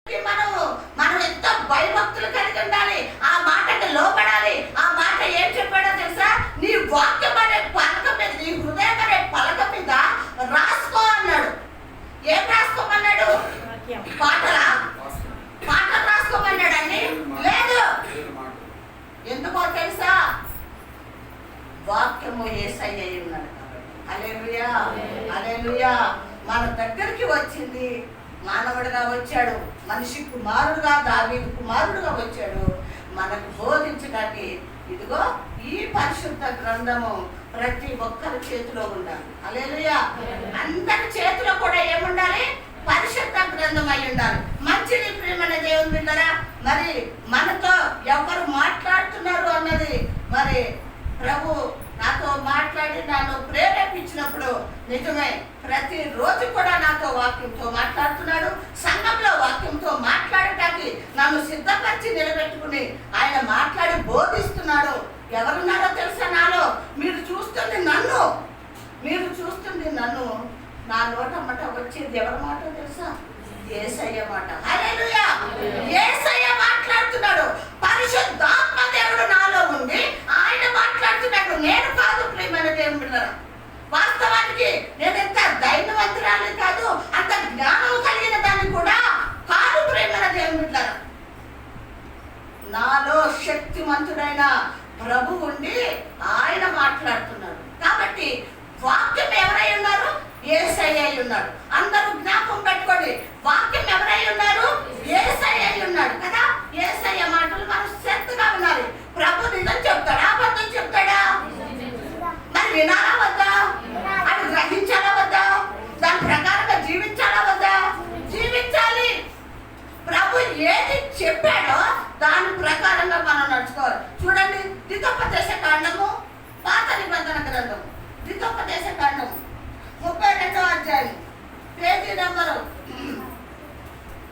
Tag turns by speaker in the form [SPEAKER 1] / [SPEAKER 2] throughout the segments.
[SPEAKER 1] మనం ఎంతో భయభక్తులు కలిగి ఉండాలి. ఆ మాటకి లోపడాలి. ఆ మాట ఏం చెప్పాడో తెలుసా? నీ వాక్యం అనే పలక మీద, నీ హృదయం అనే పలక మీద రాసుకో అన్నాడు. ఏం రాసుకోమన్నాడు? పాటలు రాసుకోమన్నాడు అండి. లేదు, ఎందుకో తెలుసా? వాక్యము యేసయ్య ఉన్నాడు. హల్లెలూయా, హల్లెలూయా. మన దగ్గరికి వచ్చింది, మానవుడిగా వచ్చాడు, మనిషి కుమారుడుగా, దావీదు కుమారుడుగా వచ్చాడు మనకు బోధించడానికి. ఇదిగో ఈ పరిశుద్ధ గ్రంథము ప్రతి ఒక్కరి చేతిలో ఉండాలి. హల్లెలూయా. అందరి చేతిలో కూడా ఏముండాలి? పరిశుద్ధ గ్రంథం అయి ఉండాలి. మంచిది ప్రియమైన దేవుని బిడ్డలారా, మరి మనతో ఎవరు మాట్లాడుతున్నారు అన్నది మరి ప్రభు నాతో మాట్లాడి నన్ను ప్రేరేపించినప్పుడు నిజమే, ప్రతిరోజు కూడా నాతో వాక్యంతో మాట్లాడుతున్నాడు. సంఘంలో వాక్యంతో మాట్లాడటానికి నన్ను సిద్ధపరిచి నిలబెట్టుకుని ఆయన మాట్లాడి బోధిస్తున్నాడు. ఎవరున్నారో తెలుసా నాలో? మీరు చూస్తుంది నన్ను. నా నోటమ్మట వచ్చేది ఎవరి మాట తెలుసా? యేసయ్య మాట. హల్లెలూయా. యేసయ్య మాట్లాడుతున్నాడు. పరిశుద్ధాత్మ దేవుడు నాలో ఉంది, ఆయన మాట్లాడుతున్నాడు. నేను కాదు ప్రియమైన దేవుని బిడ్డలారా. వాస్తవానికి నేను ఎంత ధైర్యవంతురాలు కాదు, అంత జ్ఞానం కలిగిన దాన్ని కూడా కాదు ప్రియమైన దేవుని బిడ్డలారా. నాలో శక్తివంతుడైన ప్రభు ఉండి ఆయన మాట్లాడుతున్నాడు. కాబట్టి వాక్యం ఎవరై ఉన్నారు? యేసయ్య ఉన్నాడు. అందరూ జ్ఞాపకం పెట్టుకోండి, వాక్యం ఎవరై ఉన్నారు? యేసయ్య ఉన్నాడు కదా. యేసయ్య మాటలు మనం శ్రద్ధగా వినాలి. ప్రభు నిజం చెప్తాడా, అబద్ధం చెప్తాడా? మరి వినాలా వద్దా? అది గ్రహించాలా వద్దా? దాని ప్రకారంగా జీవించాలా వద్దా? జీవించాలి. ప్రభు ఏది చెప్పాడో దాని ప్రకారంగా మనం నడుచుకోవాలి. చూడండి, ద్వితోపదేశ కాండము, పాత నిబంధన గ్రంథము, ద్వితోపదేశ కాండము 32వ అధ్యాయం, page number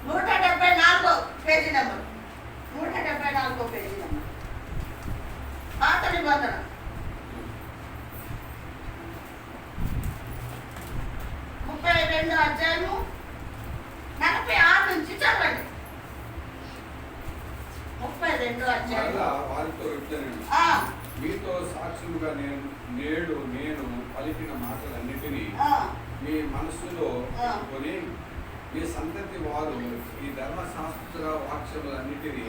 [SPEAKER 1] 174, page number 174, page number, పాత నిబంధన 32వ అధ్యాయము 46 నుంచి చదవండి. 32వ అధ్యాయం.
[SPEAKER 2] మీతో సాక్షులుగా నేను పలికిన మాటలన్నిటినీ మీ మనసులో పెట్టుకొని మీ సంతతి వారు ఈ ధర్మశాస్త్ర వాక్యములన్నిటినీ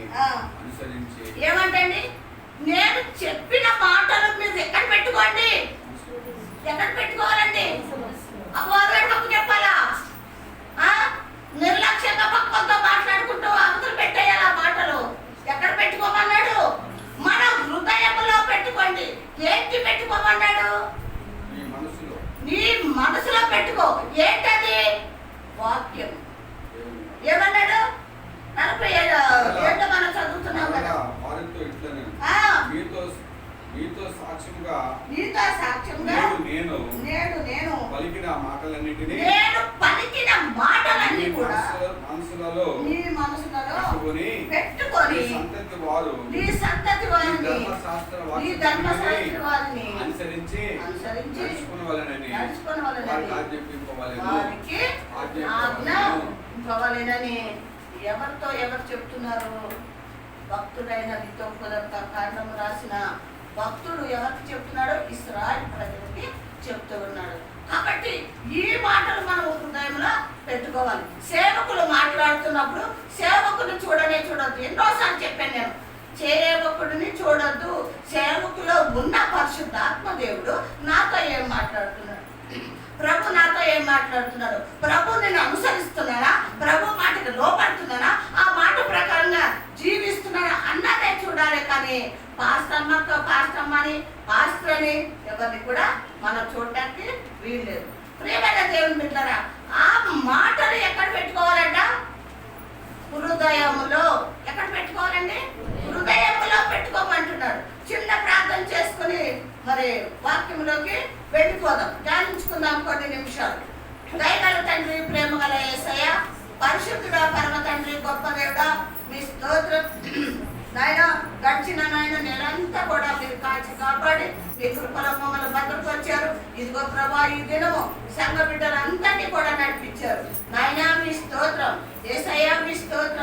[SPEAKER 2] అనుసరించి.
[SPEAKER 1] ఏమంటండి? నేను చెప్పిన మాటలు మీరు ఎక్కడ పెట్టుకోండి. ఎక్కడ పెట్టుకోవాలండి? అపవాదులకు తప్పు చెప్పాలా? నిర్లక్ష్యంగా పక్కతో మాట్లాడుకుంటూ అవతలు పెట్టేయాలి. ఆ మాటలు ఎక్కడ పెట్టుకోమన్నాడు? మన హృదయంలో పెట్టుకోండి. ఏంటి పెట్టుకోమన్నాడు? నీ మనసులో పెట్టుకో. ఏంటది? వాక్యం. ఏమన్నాడు? 47 ఏంటో మనం చదువుతున్నాం కదా.
[SPEAKER 2] మీతో సాక్ష్యముగా
[SPEAKER 1] నేను
[SPEAKER 2] పలికిన మాటలన్నిటినీ
[SPEAKER 1] కూడా
[SPEAKER 2] నీ మనసులలో పెట్టుకొని నీ సంతతి వారిని ధర్మశాస్త్ర వారిని అనుసరించి నడుచుకొనవలెనని వారికి ఆజ్ఞాపింపవలెనని. ఎవరితో ఎవరు చెప్తున్నారు? భక్తుడైన ద్వితోపదేశ కాండము రాసిన భక్తుడు ఎవరికి చెప్తున్నాడో? ఇశ్రాయేలు ప్రజలకి చెప్తూ ఉన్నాడు. కాబట్టి ఈ మాటలు మనం హృదయంలో పెట్టుకోవాలి. సేవకులు మాట్లాడుతున్నప్పుడు సేవకుని చూడొద్దు. ఎన్నోసార్లు చెప్పాను నేను, సేవకుడిని చూడొద్దు. సేవకులో ఉన్న పరిశుద్ధాత్మ దేవుడు నాతో ఏం మాట్లాడుతున్నాడు? ప్రభు నాతో ఏం మాట్లాడుతున్నాడు? ప్రభు నేను అనుసరిస్తున్నానా? ప్రభు మాటకి లోపడుతున్నానా? ఆ మాట ప్రకారంగా జీవిస్తున్నానా అన్నదే చూడాలి. కానీ పాస్టమ్మని పాస్టర్ని ఎవరిని కూడా మనం చూడటానికి వీల్లేదు. ప్రియమైన దేవుని బిడ్డలారా, ఆ మాటలు ఎక్కడ పెట్టుకోవాలంట? హృదయములో. ఎక్కడ పెట్టుకోవాలండి? హృదయములో పెట్టుకోమంటున్నాడు. చిన్న ప్రార్థన చేసుకుని మరి వాక్యంలోకి వెళ్ళిపోదాం, ధ్యానించుకుందాం కొన్ని నిమిషాలు. దయగల తండ్రి, ప్రేమ గల యేసయ్య, పరిశుద్ధుడా, పరమ తండ్రి, గొప్ప దేవుడా, మీ స్తోత్రం నాయన. గడిచిన నాయన నెలంతా కూడా మీరు కాచి కాపాడి మీ కృపలో మమ్మల్ని భద్రపరిచారు. ఇదిగో ప్రభా, ఈ దినము సంఘ బిడ్డలందరినీ కూడా నడిపించారు నాయన. మీ స్తోత్రం యేసయ్య, మీ స్తోత్రం.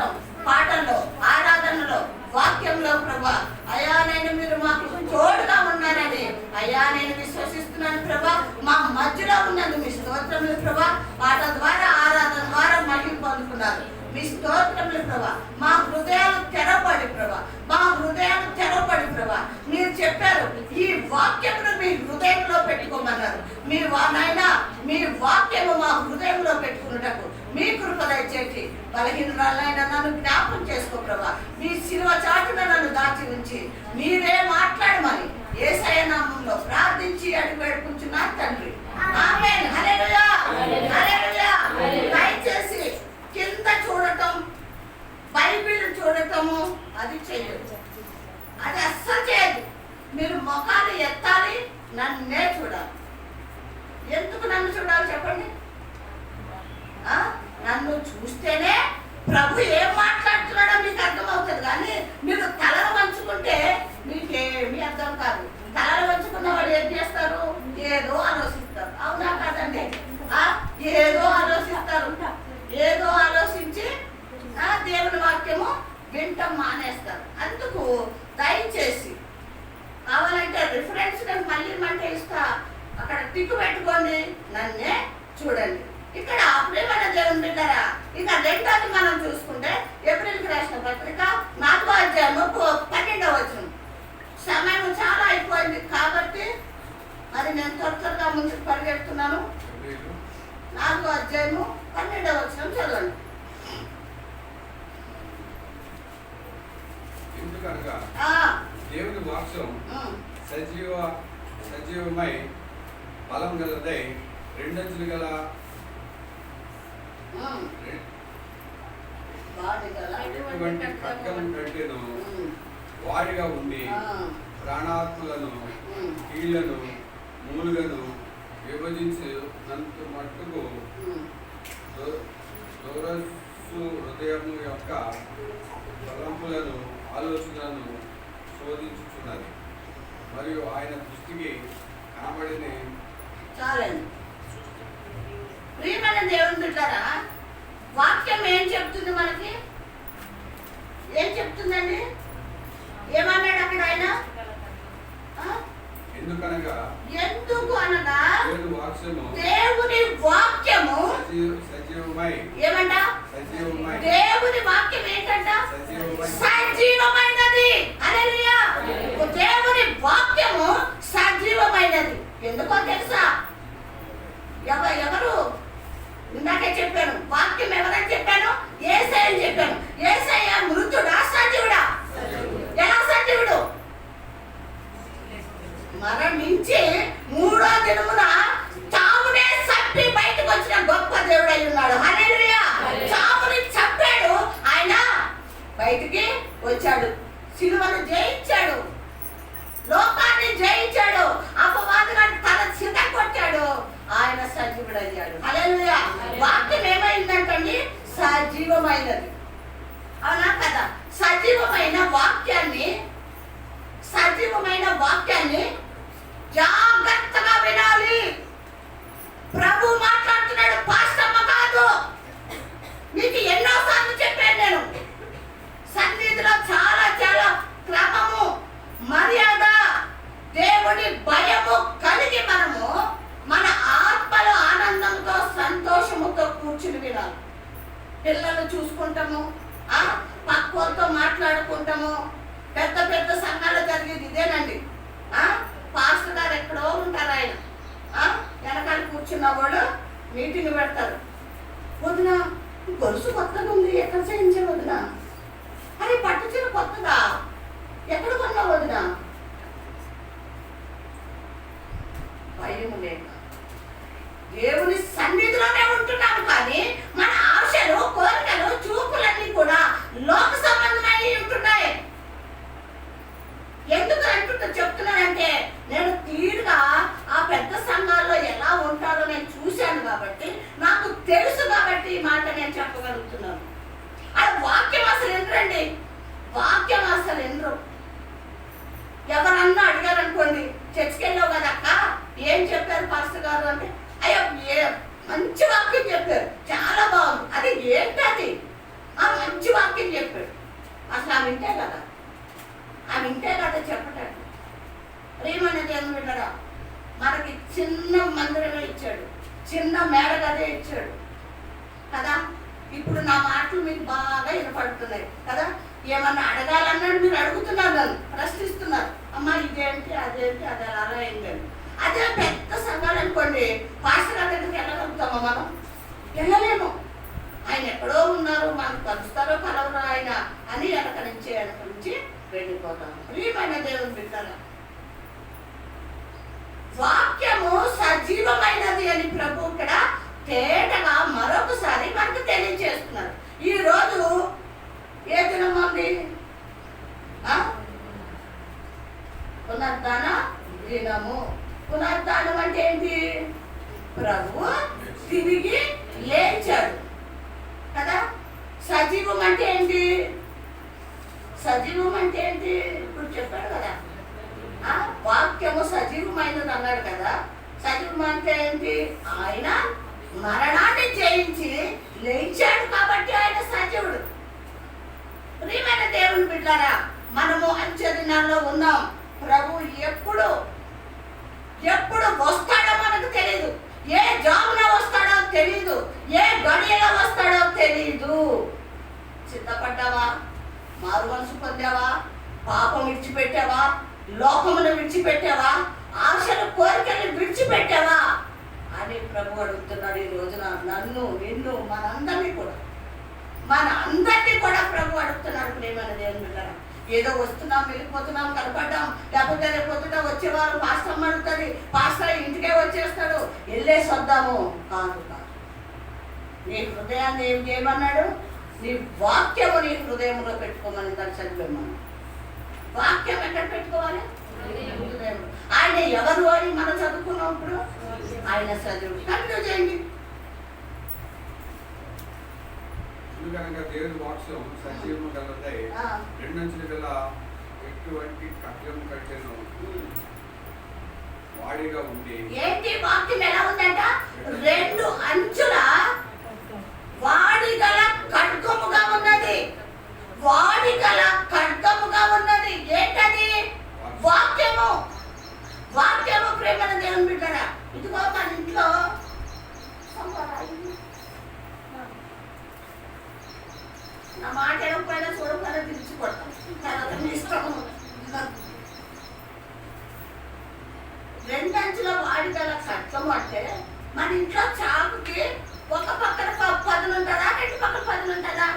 [SPEAKER 1] మీ స్తోత్రములు ప్రభా. మా హృదయాలు తెరవబడి ప్రభా, మా హృదయాలు తెరవబడి ప్రభా. మీరు చెప్పారు ఈ వాక్యమును మీ హృదయంలో పెట్టుకోమన్నారు. మీ నాయన మీ వాక్యము మా హృదయంలో పెట్టుకున్నటకు మీ కృప దయచేసి బలహీనురాలైన నన్ను జ్ఞాపకం చేసుకో ప్రభా. మీ శిలువ చాటున నన్ను దాచి ఉంచి మీరే మాట్లాడమని యేసయ్య నామములో ప్రార్థించి అడిగి వేడుకుంటున్నాను తండ్రి. ఆమేన్. హల్లెలూయా, హల్లెలూయా. దయచేసి కింద చూడటం, బైబిల్ చూడటము అది చేయదు, అది అస్సలు చేయదు. మీరు ముఖాలు ఎత్తాలి, నన్నే చూడాలి. ఎందుకు నన్ను చూడాలి చెప్పండి? నన్ను చూస్తేనే ప్రభు ఏం మాట్లాడుతున్నాడో మీకు అర్థమవుతుంది. కానీ మీరు తలను వంచుకుంటే మీకేమీ అర్థం కాదు. తలను వంచుకున్న వాళ్ళు ఏం చేస్తారు? ఏదో ఆలోచిస్తారు. అవునా కాదండి? ఏదో ఆలోచిస్తారు. ఏదో ఆలోచించి దేవుని వాక్యము వింటం మానేస్తారు. అందుకు దయచేసి కావాలంటే రిఫరెన్స్ నేను మళ్ళీ మంటే ఇస్తా, అక్కడ టిక్ పెట్టుకోండి, నన్నే చూడండి. ఇక్కడ ప్రేమైన దేవుని బిడ్డరా, ఇక రెండోది మనం చూసుకుంటే ఏప్రిల్కి రాసిన పత్రిక 4వ అధ్యాయము 12వ వచనం. సమయం చాలా అయిపోయింది కాబట్టి మరి నేను త్వరగా ముందుకు పరిగెడుతున్నాను. 4వ అధ్యాయము 12వ వచనం చదవండి.
[SPEAKER 3] ఎందుకనగా దేవుని వాక్యం సజీవమై బలం గలదై రెండంచులు గల ఎటువంటి ఖడ్గం కంటేను వాడిగా ఉండి ప్రాణాత్మలను కీళ్లను మూలుగను విభజించినంత మట్టుకు దూరస్సు హృదయము యొక్క తలంపులను ఆలోచనలను శోధించుచున్నది మరియు ఆయన దృష్టికి కనబడిన
[SPEAKER 1] చాలండి. ప్రియమైన దేవుని బిడ్డలారా, వాక్యం ఏం చెప్తుంది మనకి? ఏం చెప్తుందండి? ఏమన్నాడు అక్కడ ఆయన? ఎందుకు అనగా దేవుని వాక్యము
[SPEAKER 3] సజీవమై
[SPEAKER 1] ఏమంట? దేవుని వాక్యం ఏంటంట? సజీవమైనది. హల్లెలూయా. దేవుని వాక్యము సజీవమైనది. ఎందుకో తెలుసా? ఎవరు ఇందాకే చెప్పాను, వాక్యం ఎవరని చెప్పాను? యేసయ్య అని చెప్పాను. యేసయ్య మృతుడా సజీవుడా? ఎలా సజీవుడు? మరణించి 3వ దినమున చావునే చంపి బయటకు వచ్చిన గొప్ప దేవుడు అయి ఉన్నాడు. హల్లెలూయా. చావుని చంపాడు, ఆయన బయటికి వచ్చాడు. సిలువను జయించాడు, లోకాన్ని జయించాడు, అపవాదులను తల చిత కొట్టాడు, ఆయన సజీవుడు అయ్యాడు. హల్లెలూయా. వాక్యం ఏమైందంటండి? సజీవమైనది. అవునా కదా? సజీవమైన వాక్యాన్ని జాగ్రత్తగా వినాలి. ప్రభు మాట్లాడుతున్నాడు, పాస్టమ్మ కాదు. మీకు ఎన్నోసార్లు చెప్పాను నేను, సన్నిధిలో చాలా చాలా క్రమము, మర్యాద, దేవుడి భయము కలిగి మనము మన ఆత్మలో ఆనందంతో సంతోషముతో కూర్చుని వినాలి. పిల్లలు చూసుకుంటాము, పక్కోతో మాట్లాడుకుంటాము. పెద్ద పెద్ద సంఘాలు జరిగేది ఇదేనండి. పాస్టర్ గారు ఎక్కడో ఉంటారు, ఆయన వెనకాల కూర్చున్న వాళ్ళు మీటింగ్ పెడతారు. వదిన గొలుసు కొత్తగా ఉంది, ఎక్కడ చేయించే వదిన? అది పట్టు చీర కొత్తగా, ఎక్కడ కొన్నావు వదిన? భయం లేక దేవుని సన్నిధిలోనే ఉంటున్నాము, కానీ మన ఆశలు, కోరికలు, చూపులన్నీ కూడా లోక సంబంధమై ఉంటున్నాయి. ఎందుకు చెప్తున్నానంటే నేను తీరుగా ఆ పెద్ద సంఘాల్లో ఎలా ఉంటారో నేను చూశాను కాబట్టి, నాకు తెలుసు కాబట్టి ఈ మాట నేను చెప్పగలుగుతున్నాను. అది వాక్యం అసలు ఎందరండి, వాక్యం అసలు ఎందరు. ఎవరన్నా అడిగారనుకోండి, చర్చికి వెళ్ళావు కదా అక్క, ఏం చెప్పారు పాస్టర్ గారు అంటే, అయ్యో మంచి వాక్యం చెప్పారు, చాలా బాగుంది. అది ఏంటది? ఆ మంచి వాక్యం చెప్పాడు. అసలు ఆ వింటే కదా చెప్పటాడు. ప్రియమైన దేవుని బిడ్డరా, మనకి చిన్న మందిరమే ఇచ్చాడు, చిన్న మేడ గదే ఇచ్చాడు కదా. ఇప్పుడు నా మాటలు మీకు బాగా వినపడుతున్నాయి కదా. ఏమన్నా అడగాలన్నాడు, మీరు అడుగుతున్నారు, నన్ను ప్రశ్నిస్తున్నారు. అమ్మ ఇదేంటి అదేంటి అది అలా అయిందని. అదే పెద్ద సంఘాలు అనుకోండి, పాస్టర్ గారి దగ్గరికి వెళ్ళగలుగుతామా మనం? వెళ్ళలేము. ఆయన ఎక్కడో ఉన్నారు, మనకు కలుస్తారో కలవరో ఆయన అని వెనక నుంచి వెళ్ళిపోతాం. ప్రియమైన దేవుని బిడ్డలారా, వాక్యము సజీవమైనది అని ప్రభు ఇక్కడ తేటగా మరొకసారి మనకు తెలియజేస్తున్నారు. ఈ రోజు ఏ దినం ఉంది? పునరుద్ధాన దినము. పునరుద్ధానం అంటే ఏంటి? ప్రభు తిరిగి లేచాడు కదా. సజీవం అంటే ఏంటి? సజీవం అంటే ఏంటి? ఇప్పుడు చెప్పాడు కదా, వాక్యము సజీవమైనది అన్నాడు కదా. సజీవం అంటే ఏంటి? ఆయన మరణాన్ని జయించి లేచాడు కాబట్టి ఆయన సజీవుడు. ప్రియమైన దేవుని బిడ్డలారా, మనము అంచె దినాల్లో ఉన్నాం. ప్రభు ఎప్పుడు వస్తాడో మనకు తెలియదు. ఏ జామున వస్తాడో తెలియదు, ఏ గడియలో వస్తాడో తెలియదు. సిద్ధపడ్డావా? మారు మనసు పొందావా? పాపం విడిచిపెట్టావా? లోకమును విడిచిపెట్టావా? ఆశలు కోరికలు విడిచిపెట్టావా అని ప్రభు అడుగుతున్నాడు ఈ రోజున. నన్ను, నిన్ను, మనందరినీ కూడా ప్రభు అడుగుతున్నాడు. ప్రేమైన దేవుని బిడ్డలారా, ఏదో వస్తున్నాం, వెళ్ళిపోతున్నాం, కనపడ్డాం, లేకపోతే రేపు పొద్దుట వచ్చేవారు పాస్టర్ అడుగుతుంది, పాస్టర్ ఇంటికే వచ్చేస్తాడు, వెళ్ళేసి వద్దాము. కాదు. నీ హృదయాన్ని ఏం చేయమన్నాడు? నీ వాక్యము నీ హృదయంలో పెట్టుకోమని దాన్ని చదివేమన్నాడు. వాక్యం ఎక్కడ పెట్టుకోవాలి? హృదయం. ఆయన ఎవరు అని మనం చదువుకున్నప్పుడు ఆయన సజీవుడు. కంటిన్యూ చేయండి.
[SPEAKER 3] కనుక దేవుని వాక్యం సజీవము గలదై రెండంచుల గల ఎటువంటి ఖడ్గము కట్టెను వాడిగా ఉండి.
[SPEAKER 1] ఏంటి వాక్యం ఎలా ఉందంట? రెండు అంచుల వాడి గల ఖడ్గముగా ఉన్నది. వాడి గల ఖడ్గముగా ఉన్నది. ఏంటది? వాక్యము. వాక్యము. ప్రేమన దేవుని బిడ్డరా, ఇదిగో మన ఇంట్లో నా మాట ఎనకపోయినా చూడకపోయినా పిలిచిపోతాం. తర్వాత మీ ఇష్టము. రెండంచుల వాడి గల ఖడ్గము అంటే మన ఇంట్లో చాకుకి ఒక పక్కన పదులు ఉంటుందా, రెండు పక్కన పదులు ఉంటుందా?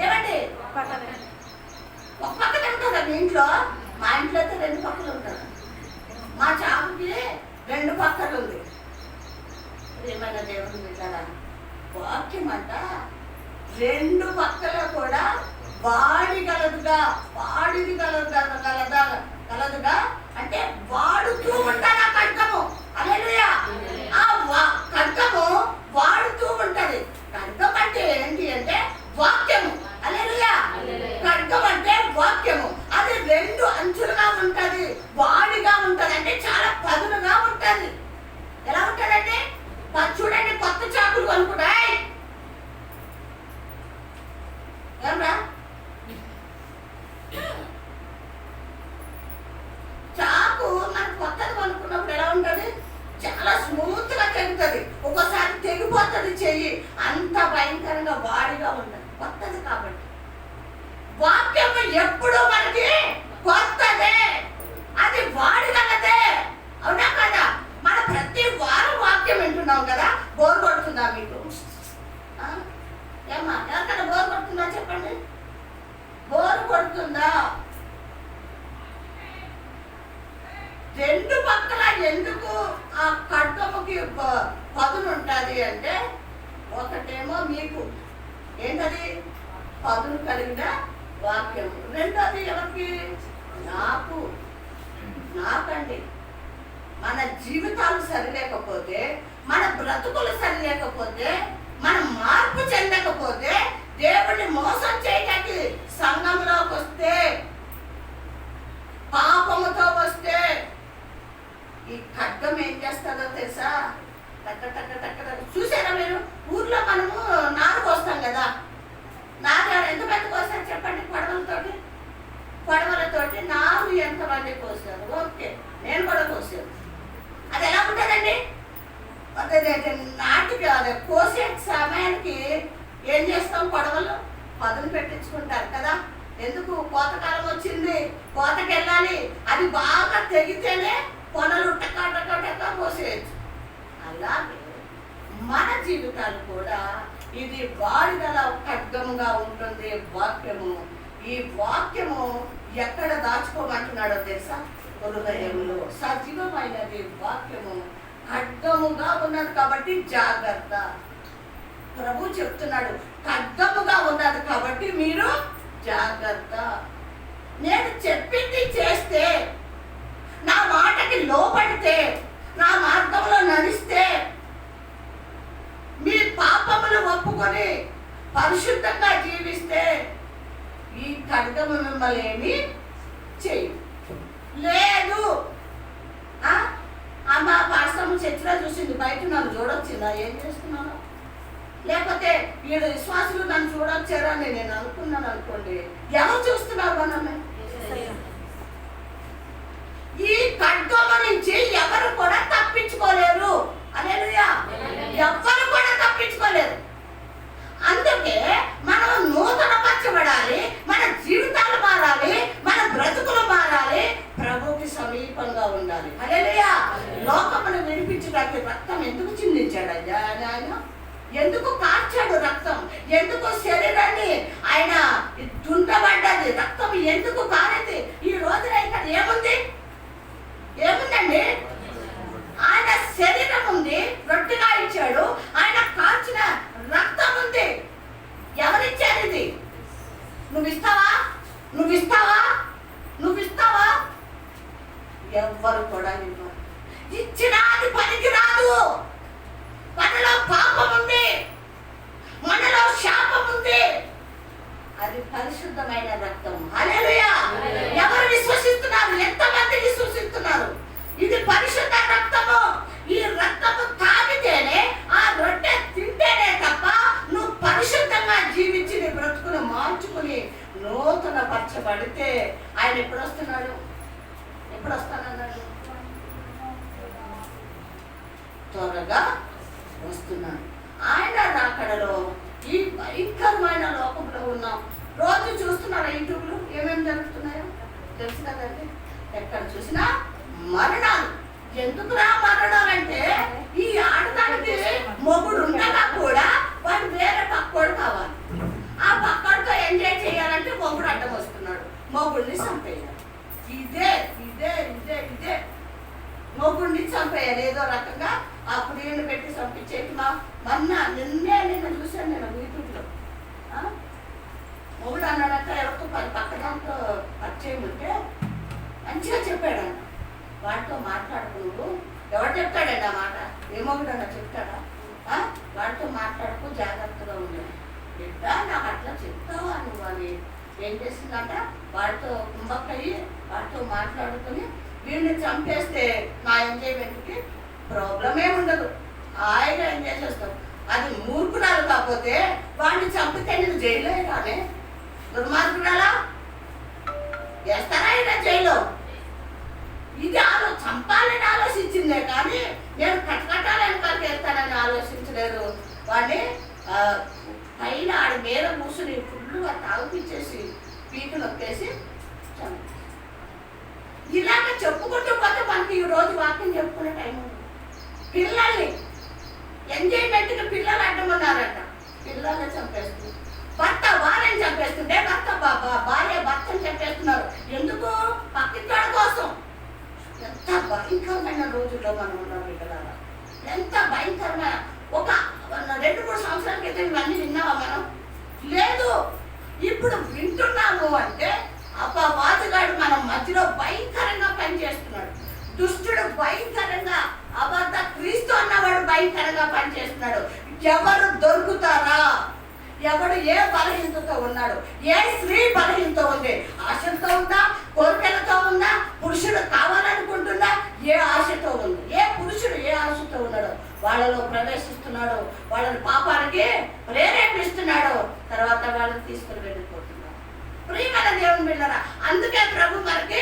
[SPEAKER 1] ఏమండి? ఒక పక్కన ఉంటుందా మీ ఇంట్లో? మా ఇంట్లో అయితే రెండు పక్కలు ఉంటుంది. మా చాకుకి రెండు పక్కలు ఉంది. ఏమైనా దేవుని బిడ్డలారా, వాక్యం అంట రెండు పక్కల కూడా వాడిగలదుగా అంటే వాడుతూ ఉంటాడు ఆ ఖడ్గము. హల్లెలూయా. ఆ ఖడ్గము వాడుతూ ఉంటది. ఖడ్గం అంటే ఏంటి అంటే వాక్యము. హల్లెలూయా. ఖడ్గం అంటే వాక్యము. అది రెండు అంచులుగా ఉంటది, వాడిగా ఉంటది, అంటే చాలా పదునుగా ఉంటది. ఎలా ఉంటదంటే చూడండి, కొత్త చాకులు కొనుక్కుంటాయి ఏమరా, చాకు మనకు కొత్తది కొనుక్కున్నప్పుడు ఎలా ఉంటది? చాలా స్మూత్ గా తెగుతుంది, ఒక్కోసారి తెగిపోతుంది చెయ్యి, అంత భయంకరంగా వాడిగా ఉంటుంది, కొత్తది కాబట్టి. వాక్యం ఎప్పుడు మనకి కొత్తదే, అది వాడిగలదే. అవునా కదా? మన ప్రతి వారం వాక్యం వింటున్నాం కదా. బోర్ కొడుతుందా మీకు? ఏమా ఎవరికైనా బోర్ కొడుతుందా చెప్పండి? బోర్ కొడుతుందా? రెండు పక్కల ఎందుకు ఆ ఖడ్గముకి పదును ఉంటుంది అంటే, ఒకటేమో మీకు ఏంటది? పదును కలిగిన వాక్యము. రెండోది ఎవరికి? నాకండి. మన జీవితాలు సరిలేకపోతే, మన బ్రతుకులు సరిలేకపోతే, మనం మార్పు చెందకపోతే, దేవుడిని మోసం చేయడానికి సంఘంలోకి వస్తే, పాపముతో వస్తే, ఈ ఖడ్గం ఏం చేస్తుందో తెలుసా? చూసారా మీరు? ఊర్లో మనము నారు కోస్తాం కదా. నారు ఎంత మంది కోస్తారు చెప్పండి? పడవలతోటి నారు ఎంతమంది కోస్తారు? ఓకే, నేను కూడా కోసాను. అది ఎలా ఉంటుందండి? నాటికి కోసే సమయానికి ఏం చేస్తాం? కొడవలు పదును పెట్టించుకుంటారు కదా. ఎందుకు? కోతకాలం వచ్చింది, కోతకి వెళ్ళాలి, అది బాగా తెగితేనే పొనలు టకా పోసేయచ్చు. అలాగే మన జీవితాలు కూడా ఇది వాడిగల ఖడ్గముగా ఉంటుంది వాక్యము. ఈ వాక్యము ఎక్కడ దాచుకోమంటున్నాడో తెలుసా? హృదయంలో. సజీవమైనది వాక్యము, ఖడ్గముగా ఉన్నది కాబట్టి జాగ్రత్త. ప్రభు చెప్తున్నాడు, ఖడ్గముగా ఉన్నది కాబట్టి మీరు జాగ్రత్త. నేను చెప్పింది చేస్తే, నా మాటకి లోపడితే, నా మార్గంలో నడిస్తే, మీ పాపములు ఒప్పుకొని పరిశుద్ధంగా జీవిస్తే ఈ ఖడ్గము మిమ్మల్ని ఏమి చేయు. లేదు అమ్మ పాఠశాల చర్చిలో చూసింది, బయట నన్ను చూడొచ్చిందా, ఏం చేస్తున్నాను? లేకపోతే వీడు విశ్వాసులు నన్ను చూడొచ్చారని నేను అనుకున్నాను అనుకోండి, ఎవరు చూస్తున్నారు మనల్ని? ఈ ఖడ్గము నుంచి ఎవరు కూడా తప్పించుకోలేరు. హల్లెలూయా. ఎవ్వరు కూడా తప్పించుకోలేరు. అందుకే మనం నూతన పరచబడాలి, మన జీవితాలు మారాలి, మన బ్రతుకులు మారాలి, ప్రభువుకి సమీపంగా ఉండాలి. హల్లెలూయా. లోకమును విడిపించడానికి రక్తం ఎందుకు చిందించాడు ఆయన? ఎందుకు కార్చాడు రక్తం? ఎందుకు శరీరాన్ని ఆయన దుండబడ్డది రక్తం ఎందుకు కారేది? ఈ రోజున ఇక్కడ ఏముందండి? ఆయన శరీరం ఉంది, రొట్టెగా ఇచ్చాడు, ఆయన కాల్చిన రక్తం ఉంది. ఎవరిచ్చారు ఇది? నువ్విస్తావా? ఎవ్వరు కూడా ఇవ్వరు. ఇచ్చినా అది పనికి రాదు. మనలో పాపం ఉంది, మనలో శాపం ఉంది. అది పరిశుద్ధమైన రక్తం. హల్లెలూయా. ఎవరు విశ్వసిస్తున్నారు? ఎంతమంది విశ్వసిస్తున్నారు? ఇది పరిశుద్ధ రక్తము. ఈ రక్తము తాగితేనే, ఆ రొట్టె తింటేనే తప్ప నువ్వు పరిశుద్ధంగా జీవించి నీ బ్రతుకును మార్చుకుని నూతన పరచబడితే ఆయన ఎప్పుడు వస్తున్నాడు? ఎప్పుడు వస్తానన్నాడు? త్వరగా వస్తున్నాడు. ఆయన రాకడలో ఈ భయంకరమైన లోకంలో ఉన్నాం. రోజు చూస్తున్నారా యూట్యూబ్లో ఏమేమి జరుగుతున్నాయో? తెలుసు కదండి. ఎక్కడ చూసినా మరణాలు. ఎందుకురా మరణాలు అంటే, ఈ ఆడదానికి మొగుడు ఉండగా కూడా వాడు వేరే పక్కోడు కావాలి. ఆ పక్కోడితో ఎంజాయ్ చేయాలంటే మొగుడు అడ్డం వస్తున్నాడు, మొగుడిని చంపేయాలి. ఇదే ఇదే ఇదే ఇదే మొగుడిని చంపేయాలి ఏదో రకంగా. ఆ పుడిని పెట్టి చంపించేది. నిన్న చూశాను నేను యూట్యూబ్లో. మొగుడు అన్నాడట, ఎవరితో పక్కదాంతో పరిచయం ఉంటే మంచిగా చెప్పాడంట, వాడితో మాట్లాడుకు. ఎవరు చెప్తాడండి ఆ మాట? ఏ మొగుడు అన్న చెప్తాడా? వాడితో మాట్లాడుకు, జాగ్రత్తగా ఉండదు. బిడ్డ నాకు అట్లా చెప్తావా నువ్వు అని ఏం చేసిందంట, వాడితో కుంభక్కయ్యి వాడితో మాట్లాడుకొని వీడిని చంపేస్తే నా ఎంజాయ్మెంట్కి ప్రాబ్లమే ఉండదు, హాయిగా ఎంజాయ్ చేస్తాం. అది మూర్ఖురాలు కాకపోతే వాడిని చంపితే నేను జైల్లో రానే? దుర్మార్గురాలా వేస్తారా ఇలా జైల్లో? ఇది చంపాలని ఆలోచించిందే కానీ నేను కట్టకట్టాలని కలిగి వేస్తానని ఆలోచించలేదు. వాడిని పైన ఆడి మీద కూర్చుని ఫుల్గా తాగిపించేసి పీకు నొక్కేసి చంపి. ఇలాగ చెప్పుకుంటూ పోతే మనకి ఈ రోజు వాక్యం చెప్పుకునే టైం ఉంది. పిల్లల్ని ఎంజాయ్మెంట్కి పిల్లలు అడ్డమన్నారట, పిల్లల్ని చంపేస్తుంది. భర్త భార్యని చంపేస్తుంటే భార్య భర్తని చంపేస్తున్నారు. ఎందుకు? పక్కింటి కోసం. ఎంత భయంకరమైన రోజుల్లో మనం ఉన్నాం బిడ్డలారా. ఎంత భయంకరమైన. ఒక 2-3 సంవత్సరాల క్రితం ఇవన్నీ విన్నావా మనం? లేదు. ఇప్పుడు వింటున్నాము అంటే అపవాదిగాడు మన మధ్యలో భయంకరంగా పనిచేస్తున్నాడు. దుష్టుడు భయంకరంగా, అబద్ధ క్రీస్తు అన్నవాడు భయంకరంగా పనిచేస్తున్నాడు. ఎవరు దొరుకుతారా? ఎవడు ఏ బలహీనతతో ఉన్నాడు? ఏ స్త్రీ బలహీనతో ఉంది? ఆశతో ఉందా? కోరికలతో ఉందా? పురుషుడు కావాలనుకుంటుందా? ఏ ఆశతో ఉంది? ఏ పురుషుడు ఏ ఆశతో ఉన్నాడు వాళ్ళలో ప్రవేశిస్తున్నాడు, వాళ్ళని పాపానికి ప్రేరేపిస్తున్నాడు, తర్వాత వాళ్ళని తీసుకుని వెళ్ళిపోతున్నాడు. ప్రియమైన దేవుని బిడ్డలారా, అందుకే ప్రభు మనకి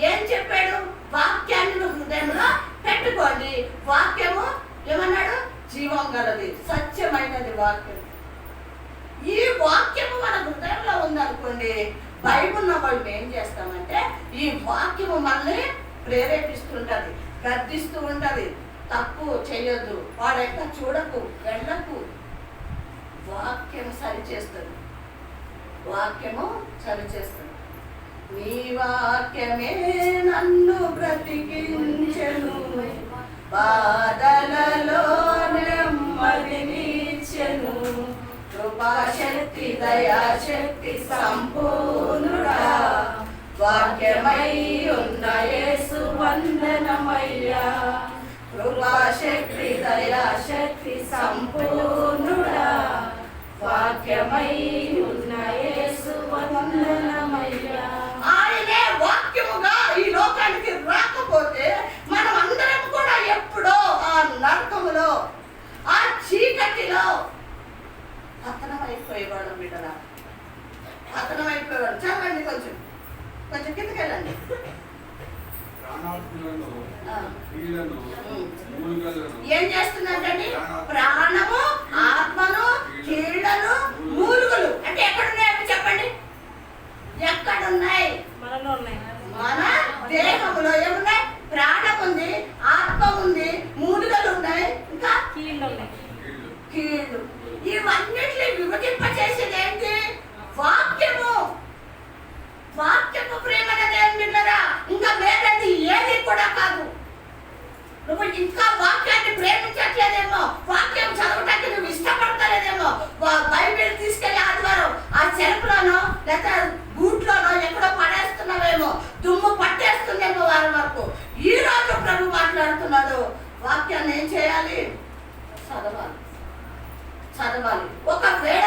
[SPEAKER 1] ఏం చెప్పాడు? వాక్యాన్ని హృదయంలో పెట్టుకోండి. వాక్యము ఏమన్నాడు? జీవం గలది, సత్యమైనది వాక్యం. ఈ వాక్యము మన హృదయంలో ఉందనుకోండి, బైబిల్ ఉన్న వాళ్ళు ఏం చేస్తామంటే ఈ వాక్యము మనల్ని ప్రేరేపిస్తుంటది, గద్దిస్తూ ఉంటది. తప్పు చేయొద్దు, వాడెక్క చూడకు, వెళ్ళకు. వాక్యము సరిచేస్తుంది, వాక్యము సరిచేస్తుంది. నీ వాక్యమే నన్ను బ్రతికించెను, బాధలలో నెమ్మదినిచ్చెను. కృపాశక్తి దయాశక్తి సంపూర్ణుడా, వాక్యమై ఉన్న యేసు వందనమయ్యా. కృపాశక్తి దయాశక్తి సంపూర్ణుడా, వాక్యమై ఉన్న యేసు వందనమయ్యా. ఆయనే వాక్యముగా ఈ లోకానికి రాకపోతే మనం అందరం కూడా ఎప్పుడో ఆ నరకములో, ఆ చీకటిలో పతనం అయిపోయేవాళ్ళం. బిడ్డరా, పతనం అయిపోయేవాడు. చదవండి, కొంచెం కొంచెం కిందకి వెళ్ళండి. ఏం చేస్తున్నారండి? ప్రాణము, ఆత్మను, కీళ్ళను, మూలుగులు అంటే ఎక్కడున్నాయి అవి చెప్పండి. ఎక్కడున్నాయి? మన దేహంలో ఏమున్నాయి? ప్రాణం ఉంది, ఆత్మ ఉంది, మూలుగలు ఉన్నాయి, ఇంకా కీళ్ళు. ఇవన్నిటిని విభజింపచేసేది ఏంటి? వాక్యము. వాక్యము ప్రేమనే మిల్లరా, ఇంకా వేరేది ఏది కూడా కాదు. నువ్వు ఇంకా వాక్యాన్ని ప్రేమించట్లేదేమో, వాక్యం చదవటానికి నువ్వు ఇష్టపడతలేదేమో. బైబిల్ తీసుకెళ్లి ఆదివారం ఆ చెరుపులోనో లేదా గూట్లోనో ఎక్కడో పడేస్తున్నావేమో, దుమ్ము పట్టేస్తుందేమో వారం వరకు. ఈ రోజు ప్రభు మాట్లాడుతున్నాడు, వాక్యాన్ని ఏం చేయాలి? చదవాలి, చదవాలి. ఒకవేళ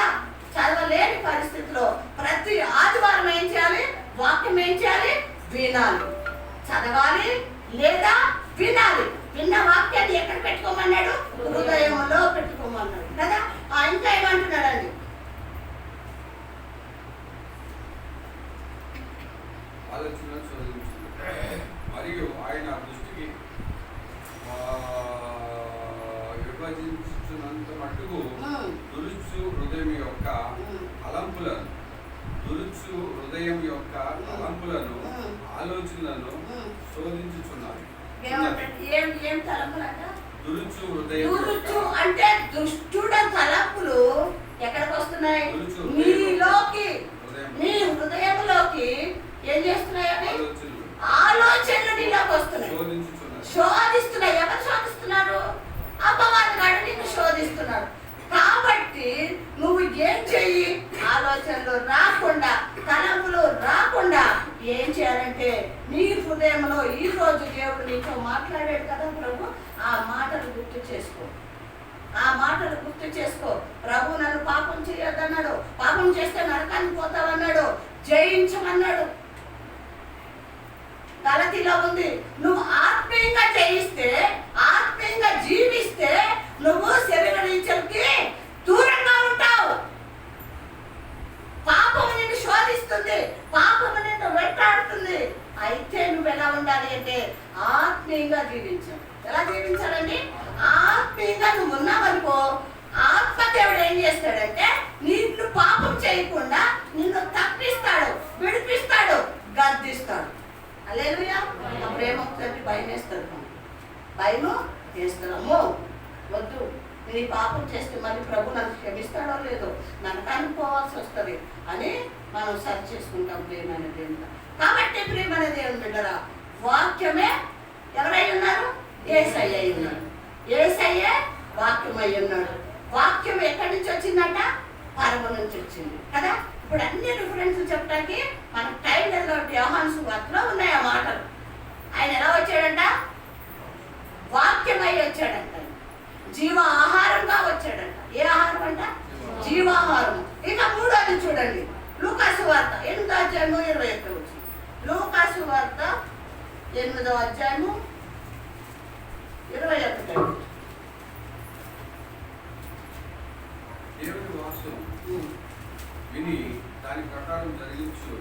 [SPEAKER 1] చదవలేని పరిస్థితిలో ప్రతి ఆదివారం ఏం చేయాలి? వాక్యం ఏం చేయాలి? వినాలి. చదవాలి లేదా వినాలి. విన్న వాక్యాన్ని ఎక్కడ పెట్టుకోమన్నాడు? హృదయంలో పెట్టుకోమన్నాడు కదా. ఇంకా ఏమంటున్నాడండి?
[SPEAKER 3] మరియు ఆయన దృష్టికి విభజించినంత మట్టుకు దురుచు హృదయం యొక్క తలంపులను, దురుచు హృదయం యొక్క తలంపులను, ఆలోచనలను శోధించుచున్నారు.
[SPEAKER 1] ఏం తలంపులంట?
[SPEAKER 3] దురుచు హృదయం.
[SPEAKER 1] దురుచు అంటే దుష్టుడ తలంపులు ఎక్కడికి వస్తున్నాయి? మీలోకి, మీ హృదయంలోకి ఏం చేస్తున్నాయని? ఆలోచనలు నీలోకి వస్తున్నాయి, శోధిస్తున్నాయి. ఎవరు శోధిస్తున్నారు? అపవాదిగాడు నిన్ను శోధిస్తున్నాడు. కాబట్టి నువ్వు ఏం చెయ్యి? ఆలోచనలు రాకుండా, తలంపులు రాకుండా ఏం చేయాలంటే నీ హృదయంలో ఈ రోజు దేవుడు నీతో మాట్లాడాడు కదా ప్రభు, ఆ మాటలు గుర్తు చేసుకో. ఆ మాటలు గుర్తు చేసుకో. ప్రభు నన్ను పాపం చేయొద్దన్నాడు, పాపం చేస్తే నరకానికి పోతావన్నాడు, జయించమన్నాడు. గలతీలో ఉంది, నువ్వు ఆత్మీయంగా జయిస్తే, ఆత్మీయంగా జీవిస్తే నువ్వు శరీర నీచలకి దూరంగా ఉంటావు. పాపము నిన్ను శోధిస్తుంది, పాపము నిన్ను వెంటాడుతుంది. అయితే నువ్వు ఎలా ఉండాలి అంటే ఆత్మీయంగా జీవించాలి. ఎలా జీవించాలండి? ఆత్మీయంగా నువ్వు ఉన్నావనుకో, ఆత్మదేవుడు ఏం చేస్తాడంటే నిన్ను పాపం చేయకుండా నిన్ను తప్పిస్తాడు, విడిపిస్తాడు, గద్దిస్తాడు. హల్లెలూయా. ఆ ప్రేమతో భయం వేస్తాడు, భయము వేస్తాము. వద్దు, నేను పాపం చేస్తే మళ్ళీ ప్రభు నన్ను క్షమిస్తాడో లేదో, నరకానికి పోవాల్సి వస్తుంది అని మనం సరి చేసుకుంటాం ప్రేమైన దేవుడు. కాబట్టి ప్రేమైన దేవుని బిడ్డరా, వాక్యమే ఎవరై ఉన్నారు? యేసయ్య అయి ఉన్నాడు. యేసయ్యే వాక్యం అయి ఉన్నాడు. వాక్యం ఎక్కడి నుంచి వచ్చిందంట? పరమ నుంచి వచ్చింది కదా. ఇప్పుడు అన్ని రిఫరెన్స్లు చెప్పడానికి మనకు టైం లేదు. యోహాను సువార్తలో ఉన్నాయి ఆ మాటలు. ఆయన ఎలా వచ్చాడంట? వాక్యమై వచ్చాడంట, జీవ ఆహారంగా వచ్చాడంట. ఏ ఆహారం అంట? జీవాహారం. ఇక మూడోది చూడండి, లూకాసు వార్త 8వ అధ్యాయము 21 వచ్చింది. లూకాసు వార్త 8వ అధ్యాయము 21.
[SPEAKER 3] దేవుని వాక్యం విని దాని ప్రకారం జరిగించు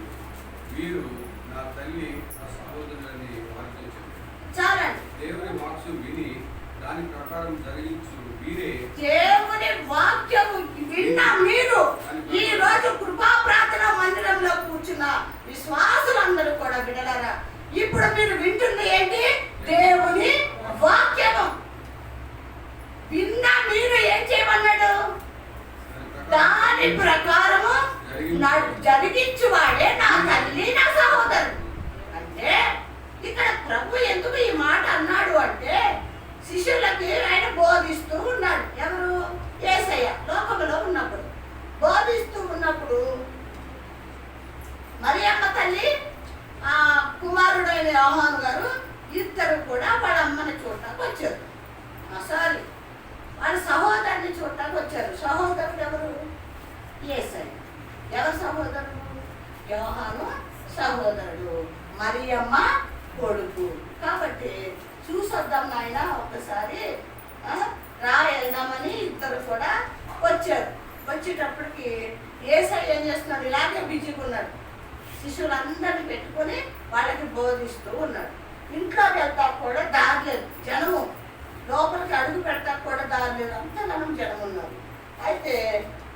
[SPEAKER 3] మీరు నా తల్లి నా సహోదరులని వాక్యం చెప్పారు.
[SPEAKER 1] చాలండి.
[SPEAKER 3] దేవుని వాక్యం విని దాని ప్రకారం జరిగించు వీరే
[SPEAKER 1] దేవుని వాక్యము విన్న మీరు ఈ రోజు కృపా ప్రార్థన మందిరంలో కూర్చున్న విశ్వాసులందరూ కూడా వినలారా, ఇప్పుడు మీరు వింటుంది ఏంటి? దేవుని వాక్యము విన్న మీరు ఏం చేయమన్నాడు? దాని ప్రకారము జరిగించువాడే నా తల్లి నా సహోదరు. అంటే ఇక్కడ ప్రభు ఎందుకు ఈ మాట అన్నాడు అంటే, శిష్యులకి ఆయన బోధిస్తూ ఉన్నాడు. ఎవరు? యేసయ్య లోకంలో ఉన్నప్పుడు బోధిస్తూ ఉన్నప్పుడు మరియమ్మ తల్లి ఆ కుమారుడైన యోహాను గారు ఇద్దరు కూడా వాళ్ళ అమ్మని చూడటానికి వచ్చారు. సారీ, వాళ్ళ సహోదరుని చూడటానికి వచ్చారు. సహోదరుడు ఎవరు? యేసయ్య. ఎవరు సహోదరుడు? యోహాను సహోదరుడు, మరియమ్మ కొడుకు. కాబట్టి చూసొద్దాం నాయన ఒకసారి రా వెళ్దామని ఇద్దరు కూడా వచ్చారు. వచ్చేటప్పటికి యేసయ్య ఏం చేస్తున్నాడు? ఇలాగే బిజీగా ఉన్నాడు. శిష్యులందరినీ పెట్టుకొని వాళ్ళకి బోధిస్తూ ఉన్నాడు. ఇంట్లోకి వెళ్తా కూడా దారి లేదు, జనము. లోపలికి అడుగు పెడతా కూడా దారి లేదు, అంతగానం జనం ఉన్నారు. అయితే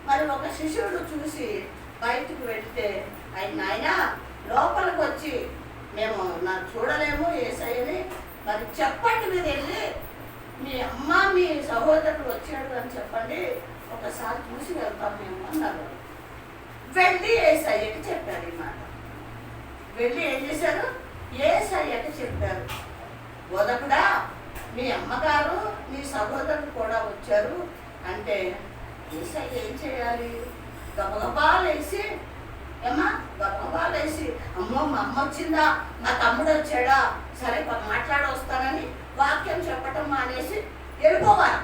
[SPEAKER 1] మరి ఒక శిష్యుడు చూసి బయటకు వెళ్తే, ఆయన లోపలికి వచ్చి మేము నాకు చూడలేము యేసయ్యని, మరి చెప్పండి, మీరు వెళ్ళి మీ అమ్మ మీ సహోదరుడు వచ్చాడు అని చెప్పండి, ఒకసారి చూసి వెళ్తాం మేము అన్నారు. వెళ్ళి యేసయ్యకి చెప్పారు ఈ మాట. వెళ్ళి ఏం చేశారు? యేసయ్యకి చెప్పారు, బోధకుడా మీ అమ్మగారు మీ సహోదరుడు కూడా వచ్చారు అంటే యేసయ్య ఏం చేయాలి? గబగబాలేసి గబగబాలేసి, అమ్మో మా అమ్మ వచ్చిందా, మా తమ్ముడు వచ్చాడా, సరే మాట్లాడి వస్తానని వాక్యం చెప్పటం మానేసి వెళ్ళిపోవాలి.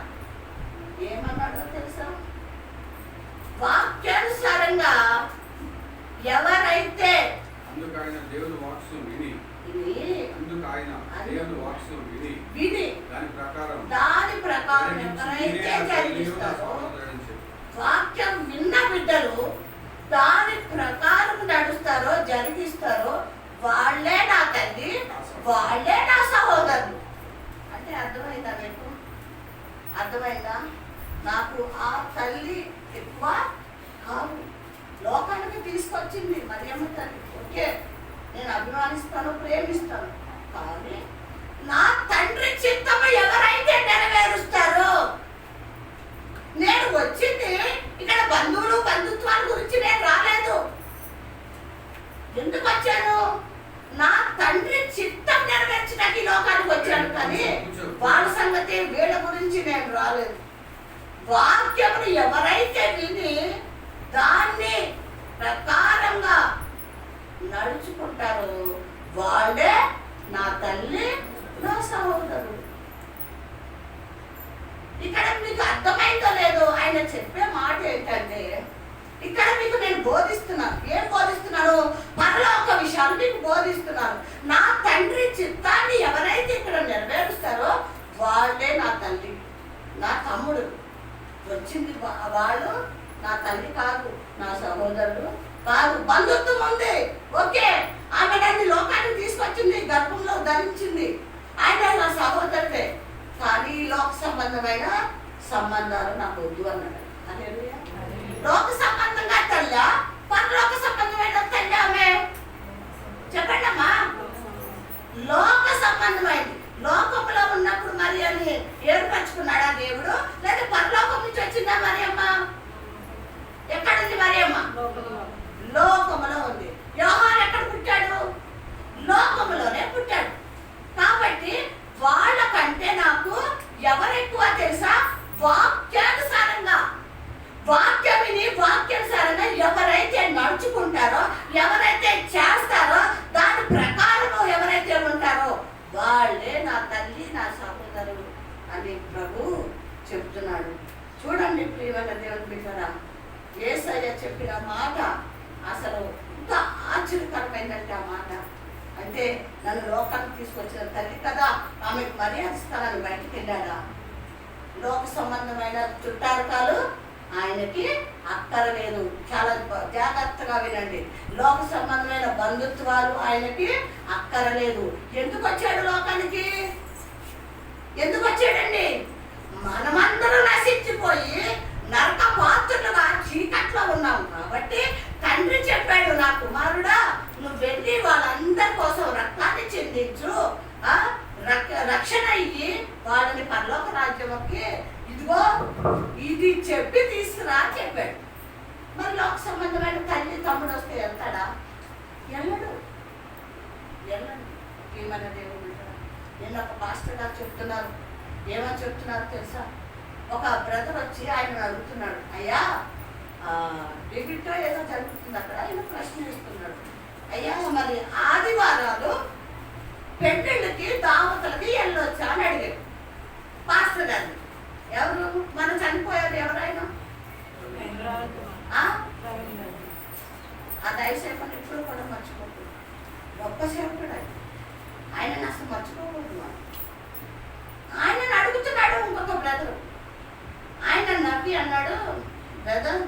[SPEAKER 1] ఏమన్నాడో తెలుసా? వాక్యానుసారంగా ఎవరైతే
[SPEAKER 3] దేవుని వాక్యం విని దాని ప్రకారం
[SPEAKER 1] ఎవరైతే జరిగిస్తారో, వాక్యం విన్న బిడ్డలు దాని ప్రకారం నడుస్తారో జరిగిస్తారో వాళ్ళే నా తల్లి, వాళ్ళే నా సహోదరులు. అంటే అర్థమైందా మీకు? అర్థమైందా? నాకు ఆ తల్లి ఎక్కువ కాదు, లోకానికి తీసుకొచ్చింది మరియమ్మ తల్లి. ఓకే, నేను అభిమానిస్తాను, ప్రేమిస్తాను. కానీ నా తండ్రి చిత్తము ఎవరైతే నెరవేరుస్తారో, నేను వచ్చింది ఇక్కడ బంధువులు బంధుత్వాల గురించి నేను రాలేదు. ఎందుకు వచ్చాను? నా తండ్రి చిత్తం నెరవేర్చడానికి లోకానికి వచ్చాను. కానీ వాళ్ళ సంగతి వీళ్ళ గురించి నేను రాలేదు. వాక్యమును ఎవరైతే విని దాన్ని ప్రకారంగా నడుచుకుంటారో వాళ్ళే నా తల్లి నా సహోదరుడు. ఇక్కడ మీకు అర్థమైందో లేదో ఆయన చెప్పే మాట ఏంటంటే, ఇక్కడ మీకు నేను బోధిస్తున్నాను. ఏం బోధిస్తున్నాను? పరలోక విషయాలు మీకు బోధిస్తున్నాను. నా తండ్రి చిత్తాన్ని ఎవరైతే ఇక్కడ నెరవేరుస్తారో వాళ్ళే నా తల్లి నా తమ్ముడు. వచ్చింది వాళ్ళు నా తల్లి కాదు, నా సహోదరుడు కాదు. బంధుత్వం ఉంది, ఓకే, ఆమె నన్ను లోకానికి తీసుకొచ్చింది, గర్భంలో ధరించింది, ఆయన నా సహోదరుడే. కానీ లోక సంబంధమైన సంబంధాలు నాకు వద్దు అన్నాడు. హల్లెలూయా. లోక సంబంధంగా తల్లా, పరలోక సంబంధమైన తల్లి ఆమె? చెప్పండి అమ్మా. లోక సంబంధమైంది. లోకంలో ఉన్నప్పుడు మరి అని ఏర్పరచుకున్నాడా దేవుడు? లేదా పరలోకం నుంచి వచ్చిందా మరి అమ్మ? ఎక్కడుంది మరి అమ్మ? లోకములో ఉంది. యోహాను ఎక్కడ పుట్టాడు? లోకములోనే పుట్టాడు. కాబట్టి వాళ్ళకంటే నాకు ఎవరు ఎక్కువ తెలుసా? వాక్యానుసారంగా, వాక్యం విని వాక్యానుసారంగా ఎవరైతే నడుచుకుంటారో, ఎవరైతే చేస్తారో, దాని ప్రకారము ఎవరైతే ఉంటారో వాళ్ళే నా తల్లి నా సహోదరుడు అని ప్రభు చెప్తున్నాడు. చూడండి ప్రియమైన దేవుని బిడ్డలారా, యేసయ్య చెప్పిన మాట అసలు ఎంత ఆశ్చర్యకరమైందంటే ఆ మాట. అంటే నన్ను లోకానికి తీసుకొచ్చిన తల్లి కదా, ఆమెకు మర్యాద ఇస్తానని బయటికి వెళ్ళాడా? లోక సంబంధమైన చుట్టారకాలు ఆయనకి అక్కరలేదు. చాలా జాగ్రత్తగా వినండి. లోక సంబంధమైన బంధుత్వాలు ఆయనకి అక్కరలేదు. ఎందుకు వచ్చాడు లోకానికి? ఎందుకు వచ్చాడండి? మనమందరూ నశించిపోయి నరక పాత్రులుగా చీకట్లో ఉన్నాం కాబట్టి తండ్రి చెప్పాడు, నా కుమారుడా నువ్వు వెళ్ళి వాళ్ళందరి కోసం రక్తాన్ని చెందించు, రక్షణ అయ్యి వాళ్ళని పరలోక రాజ్యంకి ఇదిగో ఇది చెప్పి తీసుకురా అని చెప్పాడు. మరి లోక సంబంధమైన తల్లి తమ్ముడు వస్తే వెళ్తాడా? వెళ్ళడు. ఏమన్న దేవుడు నిన్న ఒక మాస్టర్ గారు చెప్తున్నారు. ఏమని చెప్తున్నారు తెలుసా? ఒక బ్రదర్ వచ్చి ఆయన అడుగుతున్నాడు, అయ్యా డిబిటో ఏదో జరుగుతుంది అక్కడ, ఆయన ప్రశ్న ఇస్తున్నాడు, అయ్యా మరి ఆదివారాలు పెళ్ళిళ్ళకి దావతలకి వెళ్ళొచ్చా అని అడిగాడు పాస్టర్ గారిని. ఎవరు? మనం చనిపోయారు ఎవరైనా ఆ దయసేపని ఎప్పుడు కూడా మర్చిపోతుంది. గొప్ప సేవకుడు ఆయన అసలు మర్చిపోకూడదు. ఆయనను అడుగుతున్నాడు ఇంకొక బ్రదరు. ఆయన నవ్వి అన్నాడు, బ్రదర్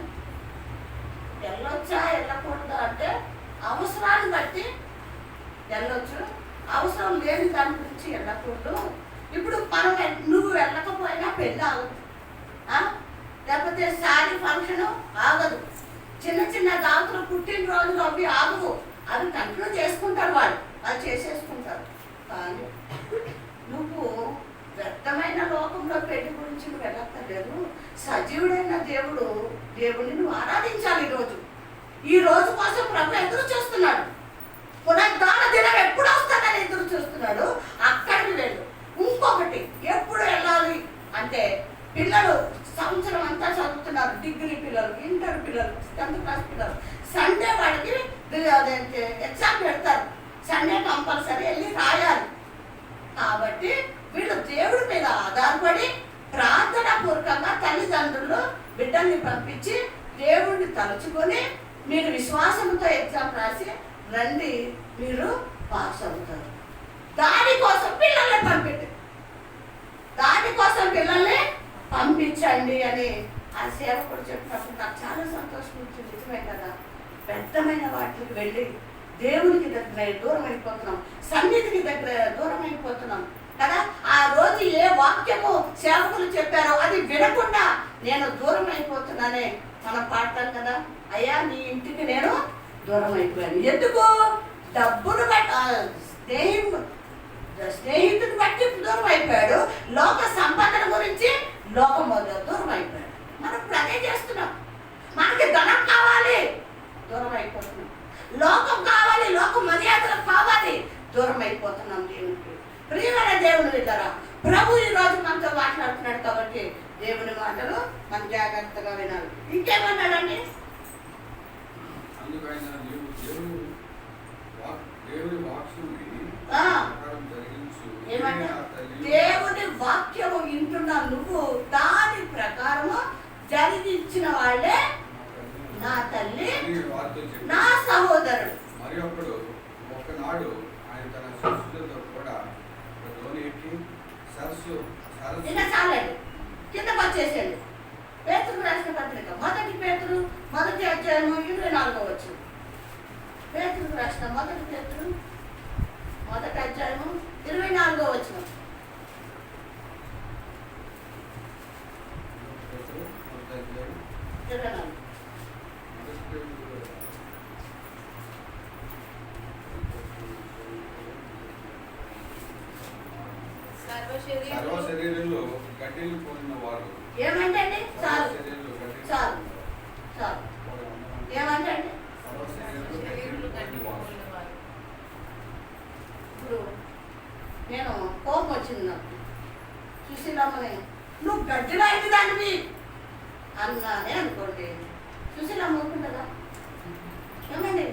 [SPEAKER 1] వెళ్ళొచ్చా వెళ్ళకూడదు అంటే అవసరాన్ని బట్టి వెళ్ళొచ్చు, అవసరం లేని దాని గురించి వెళ్ళకూడదు. ఇప్పుడు మనం నువ్వు వెళ్ళకపోయినా పెళ్ళి ఆగదు, లేకపోతే శారీ ఫంక్షన్ ఆగదు, చిన్న చిన్న దాంట్లో పుట్టినరోజులు అవి ఆగవు, అవి కంటిన్యూ చేసుకుంటారు, వాళ్ళు అది చేసేసుకుంటారు. కానీ నువ్వు వ్యర్థమైన లోకంలో పెళ్లి గురించి నువ్వు వెళ్ళక్కర్లేదు. సజీవుడైన దేవుడిని నువ్వు ఆరాధించాలి. ఈ రోజు కోసం ప్రభు ఎదురు చూస్తున్నాడు. పునరుద్ధాన దినం ఎప్పుడు వస్తాడని ఎదురు చూస్తున్నాడు. అక్కడికి వెళ్ళు. ఇంకొకటి, ఎప్పుడు వెళ్ళాలి అంటే పిల్లలు సంవత్సరం అంతా చదువుతున్నారు, డిగ్రీ పిల్లలు, ఇంటర్ పిల్లలు, 10th క్లాస్ పిల్లలు, సండే వాడికి ఎగ్జామ్ పెడతారు. సండే కంపల్సరీ వెళ్ళి రాయాలి. కాబట్టి వీళ్ళు దేవుడి మీద ఆధారపడి ప్రార్థన పూర్వకంగా తల్లిదండ్రులు బిడ్డల్ని పంపించి దేవుడిని తలుచుకొని మీరు విశ్వాసంతో ఎగ్జామ్ రాసి రండి, మీరు పాస్ అవుతారు. దానికోసం పిల్లల్ని పంపించండి అని ఆ సేవకుడు చెప్పినప్పుడు నాకు చాలా సంతోషం వచ్చింది. నిజమే కదా, పెద్దమైన వాటికి వెళ్ళి దేవునికి దగ్గర దూరం అయిపోతున్నాం, సన్నిధికి దగ్గర దూరం అయిపోతున్నాం కదా. ఆ రోజు ఏ వాక్యము సేవకులు చెప్పారో అది వినకుండా నేను దూరం అయిపోతున్నానే మనం పాడతాం కదా, అయ్యా నీ ఇంటికి నేను దూరం అయిపోయాను. ఎందుకు? డబ్బును స్నేహితుని బట్టి దూరం అయిపోయాడు. లోక సంపాదన గురించి లోకం దూరం అయిపోయాడు. మనం ఇప్పుడు అదే చేస్తున్నాం. మనకి ధనం కావాలి, దూరం అయిపోతున్నాం. లోకం కావాలి, లోక మర్యాదలు కావాలి, దూరం అయిపోతున్నాం దేవునికి. ప్రియమైన దేవుని విధారా, ప్రభు ఈ రోజు మనతో మాట్లాడుతున్నాడు కాబట్టి దేవుని మాటలు మనం జాగ్రత్తగా వినాలి. ఇంకేమన్నాడండి? దేవుని వాక్యము వింటున్నా నువ్వు దాని ప్రకారము జరిగించిన వాళ్ళే నా తల్లి, నా సహోదరుడు.
[SPEAKER 3] మరి అప్పుడు ఒకనాడు ఆయన తన శిష్యులతో కూడా సరస్సు
[SPEAKER 1] చాలండి, కిందకు వచ్చేసేయండి. పేతురు రాసిన పత్రిక 1 పేతురు 1వ అధ్యాయము 24వ వచనం. పేతురు రాసిన 1 పేతురు 1వ అధ్యాయము 24వ వచనం.
[SPEAKER 3] సర్వ శరీరంలో గడ్డిని పోలిన వారు.
[SPEAKER 1] ఏమంటే చాలు చాలు చాలు. ఏమంటే ఇప్పుడు నేను కోపం వచ్చింది నాకు, సుశీలమ్మని నువ్వు గడ్డిలో అయితే దానివి అన్నానే అనుకోండి, సుశీలమ్మ ఊరుకుంటుందా? ఏమండి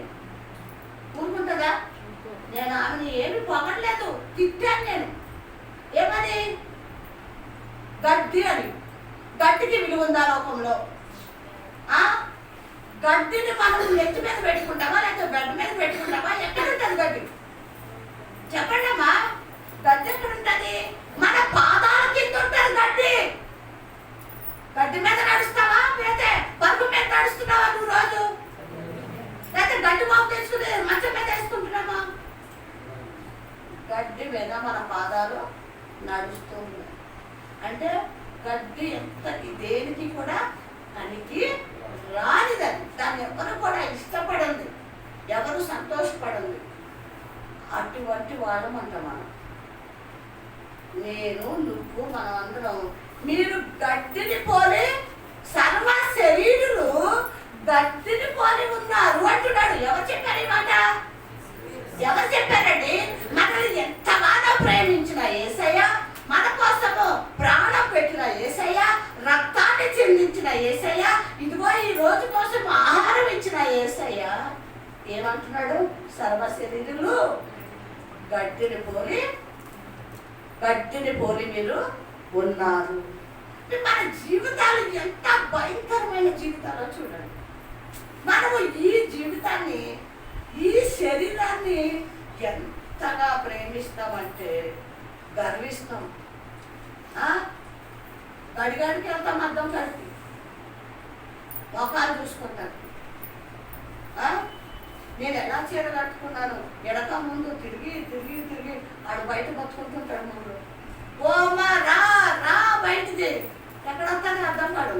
[SPEAKER 1] ఊరుకుంటుందా? నేను ఆమెని ఏమి పొగడలేదు, తిట్టాను నేను. ఏమని? గడ్డి అని. గడ్డికి విలువ ఉందా లోకంలో? గడ్డిని మనం నెత్తి మీద పెట్టుకుంటామా, లేకపోతే బెడ్ మీద పెట్టుకుంటామా? ఎక్కడ ఉంటుంది గడ్డి? చెప్పండి అమ్మా, గడ్డి ఎక్కడ ఉంటుంది? మన పాదాల కింద ఉంటుంది గడ్డి. గడ్డి మీద నడుస్తావా, లేకపోతే పరుపు మీద నడుస్తున్నావా నువ్వు రోజు? లేకపోతే గడ్డి బాబు తెచ్చుకుని మంచం మీద వేసుకుంటున్నామా? గడ్డి మీద మన పాదాలు నడుస్తూ ఉన్నారు. అంటే గడ్డి ఎంతకి దేనికి కూడా పనికి రానిదని, దాన్ని ఎవరు కూడా ఇష్టపడండి, ఎవరు సంతోషపడండి. అటువంటి వాళ్ళమంట మనం. నేను నువ్వు మనం అందరం మీరు గడ్డిని పోలి సర్వ శరీరులు గడ్డిని పోలి ఉన్నారు అంటున్నాడు. ఎవరు చెప్పారు ఈ మాట? ఎవరు చెప్పారండి? మనల్ని ఎంతగానో ప్రేమించిన యేసయ్య, మన కోసము ప్రాణం పెట్టిన యేసయ్య, రక్తాన్ని చెందించిన యేసయ్య, ఇదిగో ఈ రోజు కోసం ఆహారం ఇచ్చిన యేసయ్య ఏమంటున్నాడు? సర్వ శరీరులు గడ్డిని పోలి మీరు ఉన్నారు. మన జీవితాలు ఎంత భయంకరమైన జీవితాలో చూడండి. మనము ఈ జీవితాన్ని, ఈ శరీరాన్ని ఎంతగా ప్రేమిస్తామంటే గర్విస్తాం. గడిగాడికి వెళ్తాం అర్థం కలిపి మొఖాలు చూసుకుంటాను. నేను ఎలా చీర కట్టుకున్నాను, ఎడక ముందు తిరిగి ఆడు బయట బతుకుంటుంటాడు. ముందు ఓ అమ్మా రా రా బయటికి, ఎక్కడ వస్తాను అర్థం కాదు.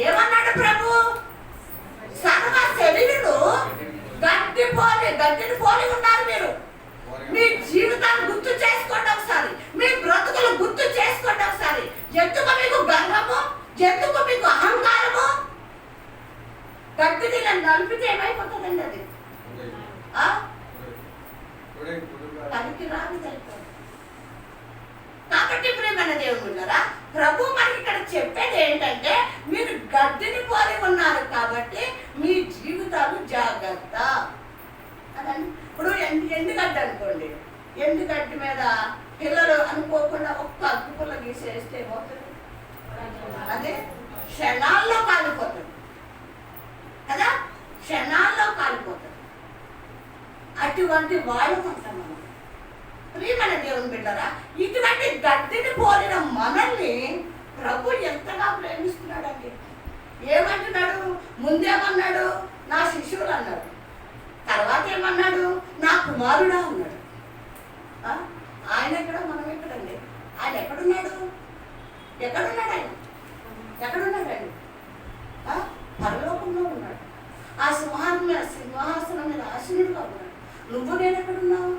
[SPEAKER 1] ఏమన్నాడు ప్రభు? సర్వ శరీరులు గడ్డిని పోలి ఉన్నారు. మీరు మీ జీవితాన్ని గుర్తు చేసుకోండి ఒకసారి, మీ బ్రతుకులు గుర్తు చేసుకోండి ఒకసారి. ఎందుకు మీకు గర్వము, ఎందుకు మీకు అహంకారము? గడ్డిని నలిపితే ఏమైపోతుందండి? అది పనికి రానిదైపోతుంది. కాబట్టి ప్రియమైన దేవుడు ఉన్నారా, ప్రభు మనకి ఇక్కడ చెప్పేది ఏంటంటే మీరు గడ్డిని పోలి ఉన్నారు కాబట్టి మీ జీవితాలు జాగ్రత్త అదండి. ఇప్పుడు ఎండుగడ్డి అనుకోండి, ఎండుగడ్డి మీద పిల్లలు అనుకోకుండా ఒక్క అగ్గిపుల్ల గీసేస్తే ఏమవుతుంది? అదే క్షణాల్లో కాలిపోతుంది కదా, క్షణాల్లో కాలిపోతుంది. అటువంటి వాళ్ళు అంటాం మనం. ప్రియమైన దేవుని బిడ్డరా, ఇటువంటి గడ్డిని పోలిన మనల్ని ప్రభు ఎంతగా ప్రేమిస్తున్నాడండి. ఏమంటున్నాడు? ముందేమన్నాడు? నా శిష్యులు అన్నాడు. తర్వాత ఏమన్నాడు? నా కుమారుడా అన్నాడు. ఆయన ఎక్కడ, మనం ఎక్కడండి? ఆయన ఎక్కడున్నాడు? ఎక్కడున్నాడు ఆయన? ఎక్కడున్నాడండి? పరలోకంలో ఉన్నాడు. ఆ సింహాసనం మీద ఆసీనుడుగా ఉన్నాడు. నువ్వు నేను ఎక్కడున్నావు?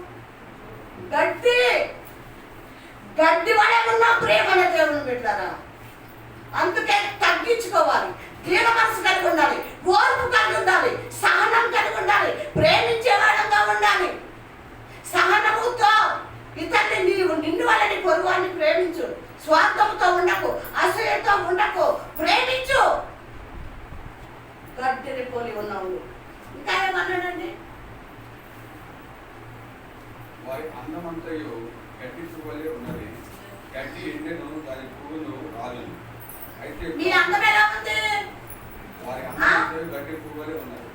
[SPEAKER 1] గడ్డి వలె ఉన్నావు ప్రేమల దేవుని బిడ్డలారా. అందుకే తగ్గించుకోవాలి, దీన మనసు కలిగి ఉండాలి, ఓర్పు కలిగి ఉండాలి, సహనం కలిగి ఉండాలి, ప్రేమించేవాడంగా ఉండాలి. సహనముతో ఇతన్ని నిన్ను వల్ల నీ పొరుగువాన్ని ప్రేమించు. స్వార్థంతో ఉండకు, అసూయతో ఉండకు, ప్రేమించు. గడ్డిని పోలి ఉన్నావు. ఇంకా ఏమన్నాడండి?
[SPEAKER 3] వారి అందమంతయు గడ్డి పువ్వులే ఉన్నది, గడ్డి ఎండెను దాని పువ్వును రాదు. అయితే
[SPEAKER 1] మీ అందం ఎలా ఉంది?
[SPEAKER 3] వారి అందమంతయు గడ్డి పువ్వులే ఉన్నది.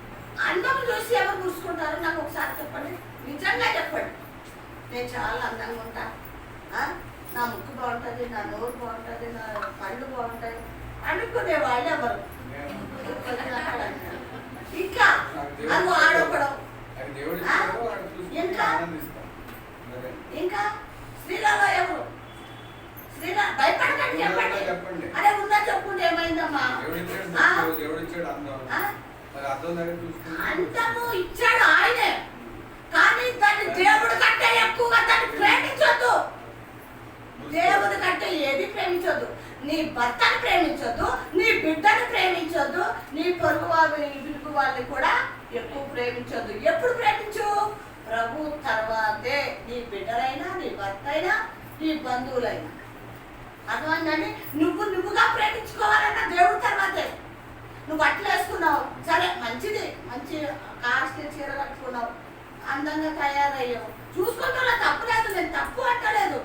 [SPEAKER 1] అందం చూసి ఎవరు చూసుకుంటారు? నాకు ఒకసారి చెప్పండి, నిజంగా చెప్పండి. నేను చాలా అందంగా ఉంటా, నా ముక్కు బాగుంటుంది, నా నోరు బాగుంటుంది, నా కళ్ళు బాగుంటాయి అనుకునే వాళ్ళు ఎవరు? ఇంకా అది ఆడొకడం. ఇంకా స్త్రీలలో ఎవరు? స్త్రీల భయపడకండి, చెప్పండి. అరే ఉందా చెప్పుకుంటే ఏమైందమ్మా? అందము ఇచ్చాడు ఆయనే, కానీ దాన్ని దేవుడి కంటే ఎక్కువగా దాన్ని ప్రేమించొద్దు. దేవుడి కంటే ఏది ప్రేమించొద్దు. నీ భర్తను ప్రేమించొద్దు, నీ బిడ్డను ప్రేమించొద్దు, నీ పొరుగు వాళ్ళని కూడా ఎక్కువ ప్రేమించొద్దు. ఎప్పుడు ప్రేమించు? ప్రభు తర్వాతే నీ బిడ్డలైనా, నీ భర్త అయినా, నీ బంధువులైనా. అర్థమైందండి? నువ్వుగా ప్రేమించుకోవాలన్నా దేవుడి తర్వాతే. నువ్వు బట్టలు వేసుకున్నావు, సరే మంచిది, మంచి కాస్ట్ చీర కట్టుకున్నావు, అందంగా తయారయ్యావు, చూసుకుంటున్నా తప్పులేదు, నేను తప్పు అంటలేదు.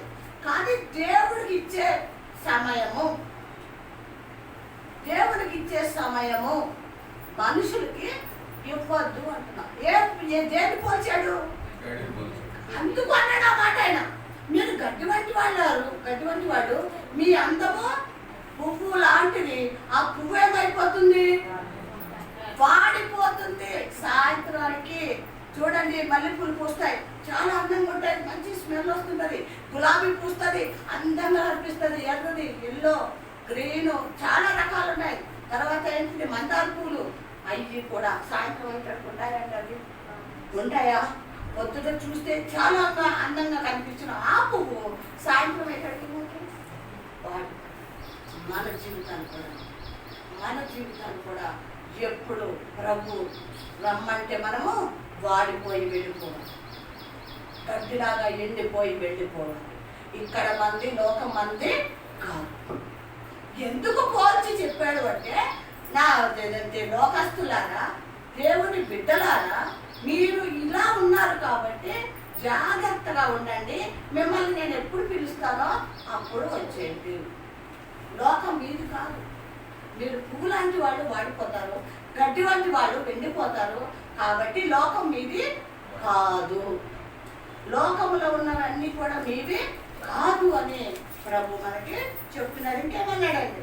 [SPEAKER 1] కానీ దేవుడికి ఇచ్చే సమయము మనుషులకి ఇవ్వద్దు అంటున్నా. దేని పోల్చాడు? అందుకు అన్నాడు ఆ మాట ఆయన. మీరు గడ్డి వంటి వాడు, మీ అందము పువ్వు లాంటిది. ఆ పువ్వు ఏమైపోతుంది? వాడిపోతుంది. సాయంత్రానికి చూడండి మల్లెపూలు పూస్తాయి, చాలా అందంగా ఉంటాయి, మంచి స్మెల్ వస్తుంటుంది. గులాబీ పూస్తుంది, అందంగా అనిపిస్తుంది. ఎర్రది, ఎల్లో, గ్రీను, చాలా రకాలు ఉన్నాయి. తర్వాత ఏంటంటే మందార పూలు, అవి కూడా సాయంత్రం అయ్యేటట్టు ఉంటాయండి. అవి ఉంటాయా? పొద్దుట చూస్తే చాలా అందంగా కనిపించిన ఆ పువ్వు సాయంత్రం అయ్యేటట్టు మన జీవితాన్ని కూడా ఎప్పుడు ప్రభు రమ్మంటే మనము వాడిపోయి వెళ్ళిపోవాలి, గడ్డిలాగా ఎండిపోయి వెళ్ళిపోవాలి. ఇక్కడ మంది లోకం మంది కాదు. ఎందుకు పోల్చి చెప్పాడు అంటే, నా లోకస్తులారా, దేవుని బిడ్డలారా, మీరు ఇలా ఉన్నారు కాబట్టి జాగ్రత్తగా ఉండండి. మిమ్మల్ని నేను ఎప్పుడు పిలుస్తానో అప్పుడు వచ్చేయండి. లోకం మీది కాదు. మీరు పువ్వు లాంటి వాళ్ళు వాడిపోతారు, గడ్డి వంటి వాళ్ళు వెండిపోతారు. కాబట్టి లోకం మీది కాదు, లోకములో ఉన్నవన్నీ కూడా మీవి కాదు అని ప్రభు మనకి చెప్తున్నారు. ఇంకేమన్నాడండి?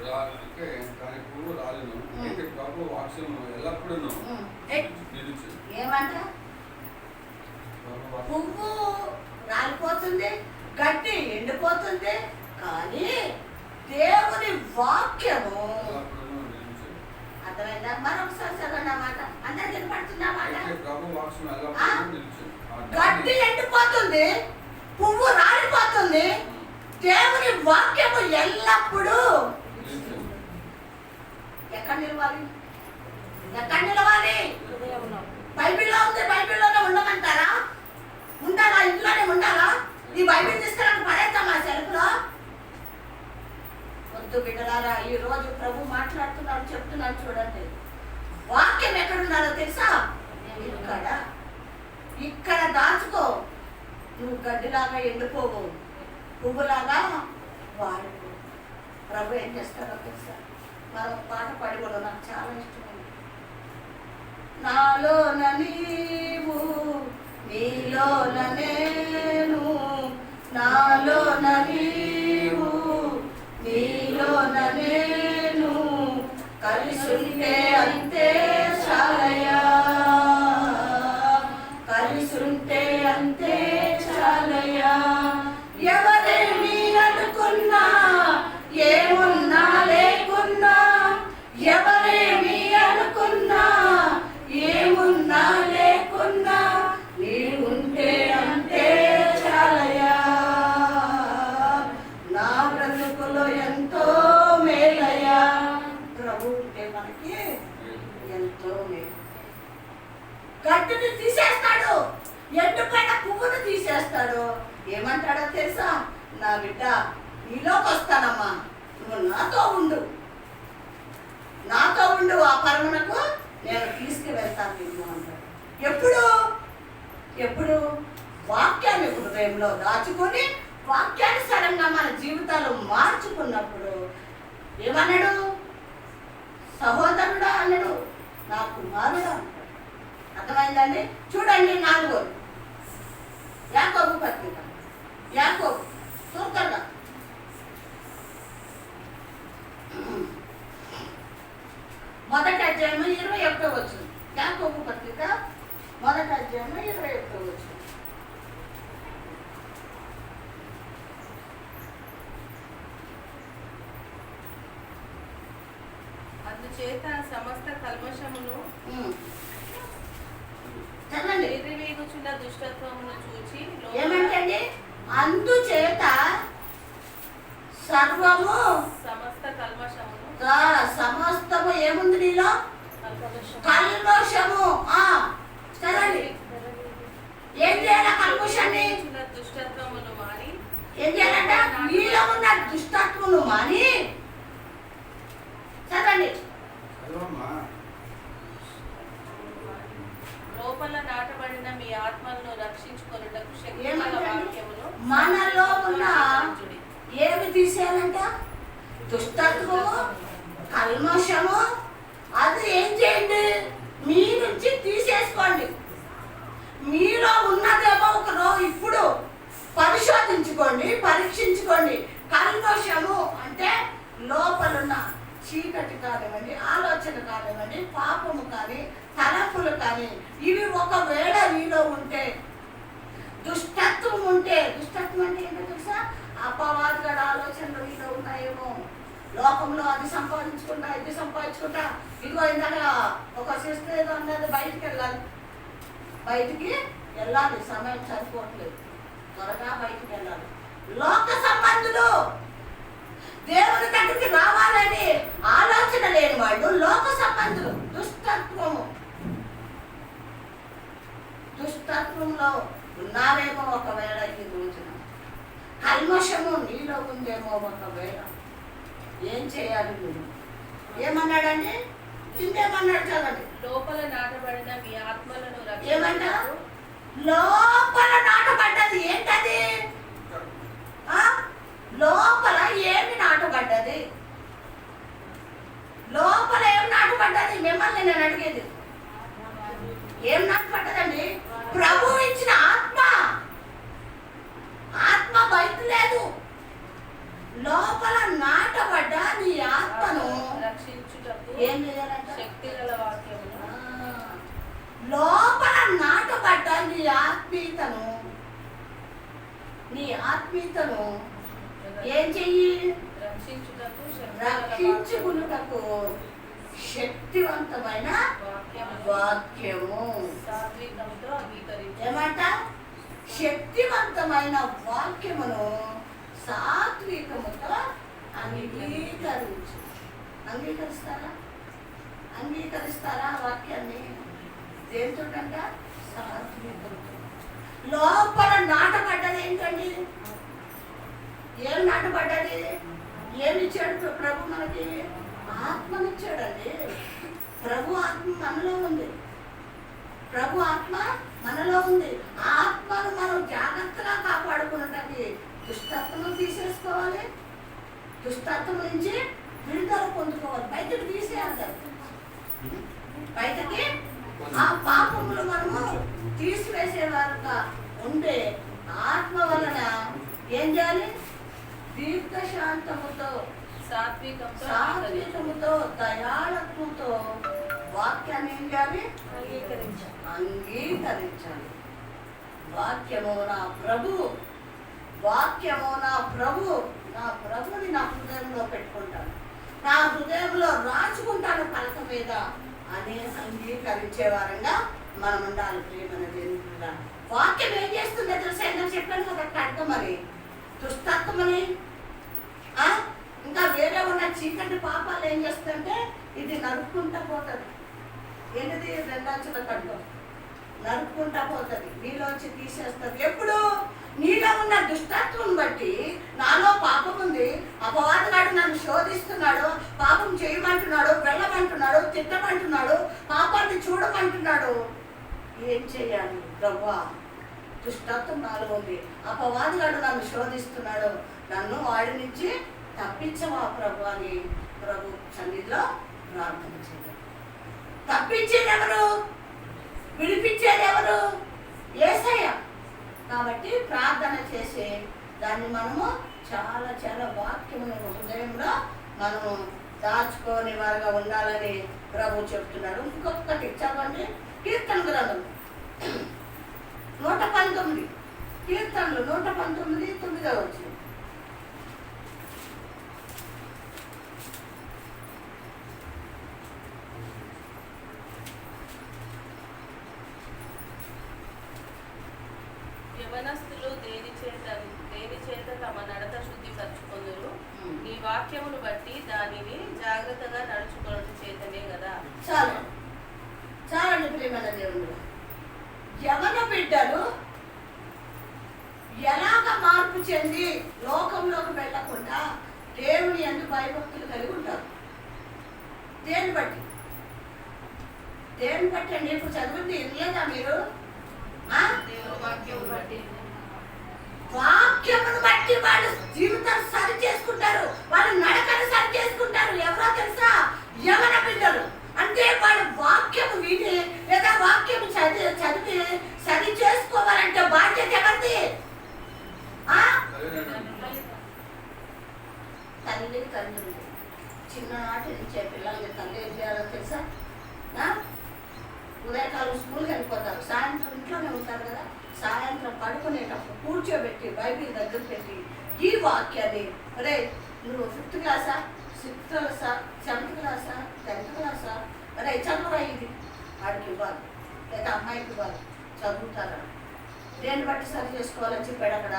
[SPEAKER 3] అంటే దాని పువ్వు రాలను, అయితే ప్రభు వాక్యం ఎల్లప్పుడూ
[SPEAKER 1] ఏమంట? పువ్వు రాలిపోతుంది, గడ్డి ఎండిపోతుంది, కానీ దేవుని వాక్యము అర్థమైందా? మరొకసారి చదవండి అన్నమాట. అందరికి వినపడుతుందన్నమాట. గడ్డి ఎండిపోతుంది, పువ్వు రాలిపోతుంది, దేవుని వాక్యము ఎల్లప్పుడూ ఎక్కడ నిలవాలి? ఎక్కడ నిలవాలి? బైబిల్లో ఉంది, బైబిల్లోనే ఉండమంటారా? ఉండాలా? ఇంట్లోనే ఉండాలా? ఈ బైబిల్ తీసుకురాక పడేద్దామా సెల్ఫ్లో? వద్దు బిడ్డలారా, ఈ రోజు ప్రభు మాట్లాడుతున్నాడు, చెప్తున్నాడు. చూడండి, వాక్యం ఎక్కడున్నారో తెలుసా? ఇక్కడ దాచుకో. నువ్వు గడ్డిలాగా ఎండిపోవు, పువ్వులాగా వాడిపో. ప్రభు ఏం చేస్తారో తెలుసా? మరొక పాట పాడి కూడా నాకు చాలా ఇష్టమైంది. నాలోన నీవు, నీలోన నేను, నాలోన నీవు, నీలోన నేను, కలిసుంటే అంతే చాలయా, కలిసుంటే అంతే చాలయా. ఎవరేమి అనుకున్నా, ఏమున్నా లేకున్నా, ఎవరేమి అనుకున్నా, ఏమున్నా లేకున్నా, నీవుంటే అంతే చాలయా. నా బ్రతుకులో ఎంతో మేలయ్యా. ప్రభు ఉంటే మనకి ఎంతో మేలు. గడ్డిని తీసేస్తాడు, ఎండిపోయిన పువ్వును తీసేస్తాడు. ఏమంటాడో తెలుసా? నా బిడ్డ, నీలోకి వస్తానమ్మా, నువ్వు నాతో ఉండు, నాతో ఉండు, ఆ పరమునకు నేను తీసుకువెళ్తాను నిన్ను అంటాడు. ఎప్పుడు? ఎప్పుడు? వాక్యాన్ని హృదయంలో దాచుకొని వాక్యానుసారంగా మన జీవితాలు మార్చుకున్నప్పుడు ఏమన్నాడు? సహోదరుడా అన్నాడు, నా కుమారుడా అంటాడు. అర్థమైందండి? చూడండి, 4 యాకోబు పత్రిక, యాకోబు చూద్దాం. మొదటి అధ్యాయము 21వ వచనం. యాకోబు పత్రిక మొదటి అధ్యాయము 21వ వచనం.
[SPEAKER 2] అందుచేత సమస్త కల్మషమును
[SPEAKER 1] చదవండి.
[SPEAKER 2] ఎదిరివేగుచున్న దుష్టత్వమును చూచి
[SPEAKER 1] ఏమంటండి? అందుచేత సర్వము,
[SPEAKER 2] సమస్త కల్మషమును,
[SPEAKER 1] సమస్తము ఏముంది నీలో? కల్మషము. చదవండి. ఏం చేయాలి? కల్మషాన్ని
[SPEAKER 2] దుష్టత్వమును మాని
[SPEAKER 1] ఏం చేయాలంట? నీలో ఉన్న దుష్టత్వమును మాని. చదవండి.
[SPEAKER 2] లోపల నాటబడిన మీ ఆత్మలను రక్షించుకొనుటకు శక్తిగల వాక్యమును
[SPEAKER 1] మనలో ఉన్న ఏమి తీసేయాలంట? దుష్టత్వము, కల్మషము. అది ఏం చేయండి? మీ నుంచి తీసేసుకోండి. మీలో ఉన్నదేమో ఇప్పుడు పరిశోధించుకోండి, పరీక్షించుకోండి. కల్మషము అంటే లోపలున్న చీకటి కానివ్వండి, ఆలోచన కానివ్వండి, పాపము కానీ, తలంపు తలంపులు కానీ ఇవి ఒకవేళ నీలో ఉంటే, దుష్టత్వం ఉంటే, దుష్టత్వం అంటే ఏంటో తెలుసా? అపవాదుగడ ఆలోచనలు నీలో ఉన్నాయేమో. లోకంలో అది సంపాదించుకుంటా, ఇది సంపాదించుకుంటా, ఇదిగో ఇందాక ఒక సిస్టర్ ఏదో అన్నది, బయటికి వెళ్ళాలి, బయటికి వెళ్ళాలి, సమయం సరిపోవట్లేదు, త్వరగా బయటికి వెళ్ళాలి. లోక సంబంధులు దేవుని దగ్గరికి రావాలని ఆలోచన లేని వాళ్ళు లోక సంబంధులు. దుష్టత్వంలో ఉన్నారేమో ఒకవేళ ఈ రోజున. కల్మషము నీలో ఉందేమో ఒకవేళ. ఏం చేయాలి నువ్వు? ఏమన్నాడండి? ఇంకేమన్నాడు చదవండి.
[SPEAKER 2] లోపల నాటబడిన మీ ఆత్మలను
[SPEAKER 1] ఏమంటా? లోపల నాటబడ్డది ఏంటది? లోపల ఏమి నాటబడ్డది? లోపల ఏం నాటబడ్డది? మిమ్మల్ని నేను అడిగేది, ఏం నాటబడ్డదండి? ప్రభు ఇచ్చిన ఆత్మ. ఆత్మ బయట లేదు, లోపల నాటబడ్డ నీ ఆత్మను ఏం చేయాలంట?
[SPEAKER 2] శక్తి గల వాక్యము.
[SPEAKER 1] లోపల నాటబడ్డ నీ ఆత్మీయతను ఏం చెయ్యి? రక్షించుకున్నటకు శక్తివంతమైన వాక్యము. ఏమంట? శక్తివంతమైన వాక్యమును సాత్వికముతో అంగీకరించు. అంగీకరిస్తారా వాక్యాన్ని? దేనితోటంట? సాత్వికముతో. లోపల నాటబడ్డది ఏంటండి? ఏం నాటబడ్డది? ఏమిచ్చాడు ప్రభు మనకి? ఆత్మనిచ్చాడండి. ప్రభు ఆత్మ మనలో ఉంది. ప్రభు ఆత్మ మనలో ఉంది. ఆత్మను మనం జాగ్రత్తగా కాపాడుకున్నట్టు దుష్టత్వం తీసేసుకోవాలి, దుష్టత్వం నుంచి విడుదల పొందుకోవాలి, బయటకు తీసేయాలి. బయటకి ఆ పాపములు మనము తీసివేసేవారుగా ఉంటే ఆత్మ వలన ఏం చేయాలి? దీర్ఘశాంతముతో, సాత్వికముతో, దయాళత్వంతో వాక్యాన్ని ఏం చేయాలి? అంగీకరించాలి. వాక్యము నా ప్రభు, వాక్యము నా ప్రభు, నా ప్రభుని నా హృదయంలో పెట్టుకుంటాను, నా హృదయంలో రాచుకుంటాను పలక మీద అని అంగీకరించే వారంగా మనం ఉండాలి. ప్రియమైన దేవుడా, వాక్యం ఏం చేస్తుందో తెలుసా? ఎందుకు చెప్పాను కదా, అర్థమని, దుస్తత్వమని, ఇంకా వేరే ఉన్న చీకటి పాపాలు ఏం చేస్తుందంటే ఇది నరుక్కుంటా పోతుంది. ఏంటిది? రెండంచుల కడుపు నరుక్కుంటా పోతుంది, నీలోంచి తీసేస్తుంది. ఎప్పుడు? నీలో ఉన్న దుష్టత్వం బట్టి. నాలో పాపం ఉంది, అపవాదగాడు నన్ను శోధిస్తున్నాడు, పాపం చేయమంటున్నాడు, వెళ్ళమంటున్నాడు, తిట్టమంటున్నాడు, పాపాన్ని చూడమంటున్నాడు. ఏం చేయాలి ప్రభువా? దుష్టత్వం నాలో ఉంది, అపవాదగాడు నన్ను శోధిస్తున్నాడు, నన్ను వాడి నుంచి తప్పించవా ప్రభు అని ప్రభు సన్నిధిలో ప్రార్థన చేయాలి. తప్పించేది ఎవరు? విడిపించేది ఎవరు? యేసయ్య. కాబట్టి ప్రార్థన చేసే దాన్ని మనము చాలా చాలా వాక్యమును హృదయంలో మనము దాచుకొని వారుగా ఉండాలని ప్రభు చెప్తున్నాడు. ఇంకొకటి చదవండి, కీర్తన గ్రంథం 119, కీర్తనలు 119, 9వ వచనం.
[SPEAKER 2] యవనస్తులు దేని చేత తమ నడత శుద్ధి పరచుకొందురు? నీ వాక్యమును బట్టి దానిని జాగ్రత్తగా నడుచుకోవడం చేతనే కదా.
[SPEAKER 1] చాలండి ప్రియమైన దేవుడు. యవన బిడ్డలు ఎలాగ మార్పు చెంది లోకంలోకి వెళ్ళకుండా దేవుని యందు భయభక్తులు కలిగి ఉంటారు? దేని బట్టి అండి? ఇప్పుడు చదివింది వినలేదా మీరు? వాక్యమును బట్టి వాళ్ళు జీవితాన్ని సరి చేసుకుంటారు, వాళ్ళు నడకను సరి చేసుకుంటారు. ఎవరో తెలుసా? యవన బిడ్డలు. అంటే వాళ్ళు వాక్యము విని లేదా వాక్యము చదివి సరి చేసుకోవాలంటే బాధ్యత ఎవరిది? తండ్రి. చిన్ననాటి నుంచే పిల్లలకి తల్లి ఏం చేయాలో తెలుసా? ఉదయం పడుకునేటప్పుడు కూర్చోబెట్టి బైబిల్ దగ్గర పెట్టి ఈ వాక్యాన్ని రే నువ్వు 5th క్లాసా 6th క్లాసా 7th క్లాసా 10th క్లాసా రే చదువురా ఇది వాడికి ఇవ్వాలి లేదా అమ్మాయికి ఇవ్వాలి చదువుతారా దేన్ని బట్టి సరి చేసుకోవాలని చెప్పాడు అక్కడ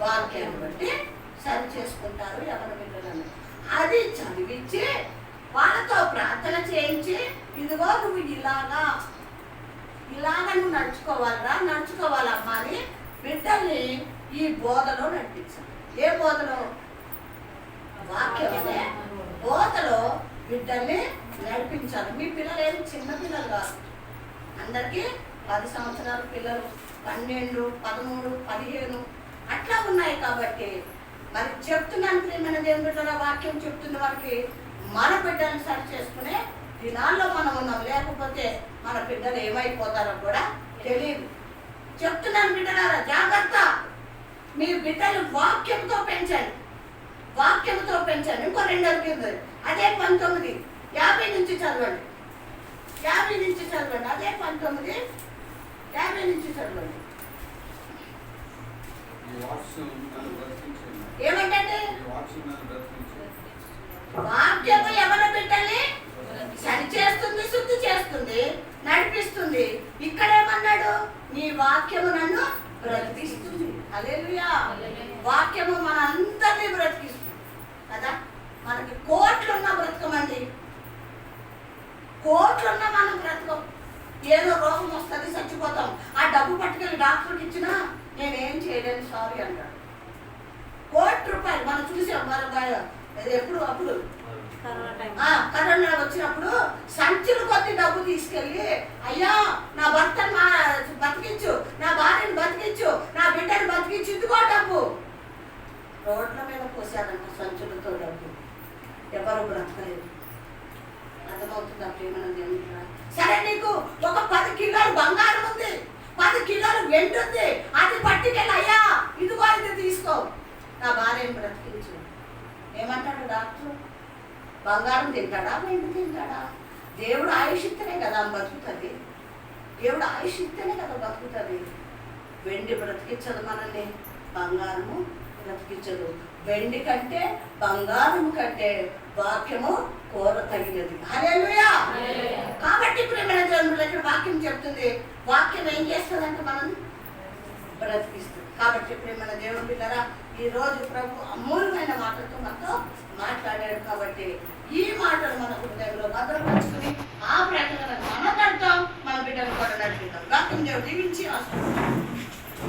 [SPEAKER 1] వాక్యాన్ని బట్టి సరి చేసుకుంటారు ఎవరి బిడ్డలను అది చదివించి వాళ్ళతో ప్రార్థన చేయించి ఇదిగో నువ్వు ఇలాగా నువ్వు నడుచుకోవాలమ్మా అని బిడ్డల్ని ఈ బోధలో నడిపించాలి. ఏ బోధలో? వాక్యమే బోధలో బిడ్డల్ని నడిపించాలి. మీ పిల్లలు ఏమి చిన్న పిల్లలు కాదు, అందరికీ 10 సంవత్సరాల పిల్లలు, 12, 13, 15 అట్లా ఉన్నాయి. కాబట్టి మరి చెప్తున్నాను ప్రియమైన దేవుని బిడ్డల వాక్యం చెప్తున్న వారికి మన బిడ్డలను సరి చేసుకునే దినాల్లో మనం ఉన్నాం. లేకపోతే మన బిడ్డలు ఏమైపోతారో కూడా తెలియదు. చెప్తున్నాను బిడ్డలారా, జాగ్రత్త. మీ బిడ్డలు వాక్యంతో పెంచండి, వాక్యంతో పెంచండి. ఇంకో 2 అడిగింది అదే 19, 50 నుంచి చదవండి. 50 నుంచి చదవండి. అదే 19, 50 నుంచి చదవండి. ఏమంటే వాక్యము ఎవరి బిడ్డల్ని సరి చేస్తుంది, శుద్ధి చేస్తుంది, నడిపిస్తుంది. ఇక్కడ ఏమన్నాడు? నీ వాక్యము నన్ను బ్రతికిస్తుంది. హల్లెలూయా. వాక్యము మన అందరినీ బ్రతికిస్తుంది కదా. మనకి కోట్లున్నా బ్రతకమండి, కోట్లున్నా మనం బ్రతకం. ఏదో రోగం వస్తుంది, చచ్చిపోతాం. ఆ డబ్బు పట్టుకెళ్ళి డాక్టర్కి ఇచ్చినా నేనేం చేయలేను సారీ అంటాడు. ₹1,00,00,000 మనం చూసాం. ఎప్పుడు అప్పుడు కరోనా వచ్చినప్పుడు సంచులు కొద్ది డబ్బు తీసుకెళ్ళి అయ్యా నా భర్తను బతికించు, నా భార్యను బతికించు, నా బిడ్డను బతికించు, ఇదిగో డబ్బు. రోడ్ల మీద పోసారంట సంచులతో డబ్బు. ఎవరు బ్రతకలేదు. అర్థమవుతుందా ప్రేమను దేవుని? సరే నీకు ఒక 10 కిలోలు బంగారం ఉంది, 10 కిలోలు వెండి ఉంది, అది పట్టుకెళ్ళి అయ్యా ఇదిగో ఇది తీసుకో, నా భార్యను బ్రతికించు. ఏమంటాడు డాక్టర్? బంగారం తింటాడా, వెండి తింటాడా? దేవుడు ఆయుష్ ఇస్తేనే కదా బతుకుతుంది. దేవుడు ఆయుష్ ఇస్తేనే కదా బతుకుతుంది. వెండి బ్రతికించదు మనల్ని, బంగారము బ్రతికించదు. వెండి కంటే బంగారము కంటే వాక్యము కోర తగినది. హల్లెలూయా. కాబట్టి ప్రేమైన దేవుని ఇక్కడ వాక్యం చెప్తుంది, వాక్యం ఏం చేస్తుందంటే మనల్ని బ్రతికిస్తుంది. కాబట్టి ప్రేమైన దేవుని పిల్లరా, ఈ రోజు ప్రభు అమూల్యమైన మాటలతో మనతో మాట్లాడాడు. కాబట్టి ఈ మాటలు మన హృదయంలో భద్రపరుచుకుని ఆ ప్రకారం మనం నడుతాం, మన బిడ్డలు కూడా నడిపిద్దాం. వాక్యం దేవుడు దీవించి ఆశీర్వదించాడు.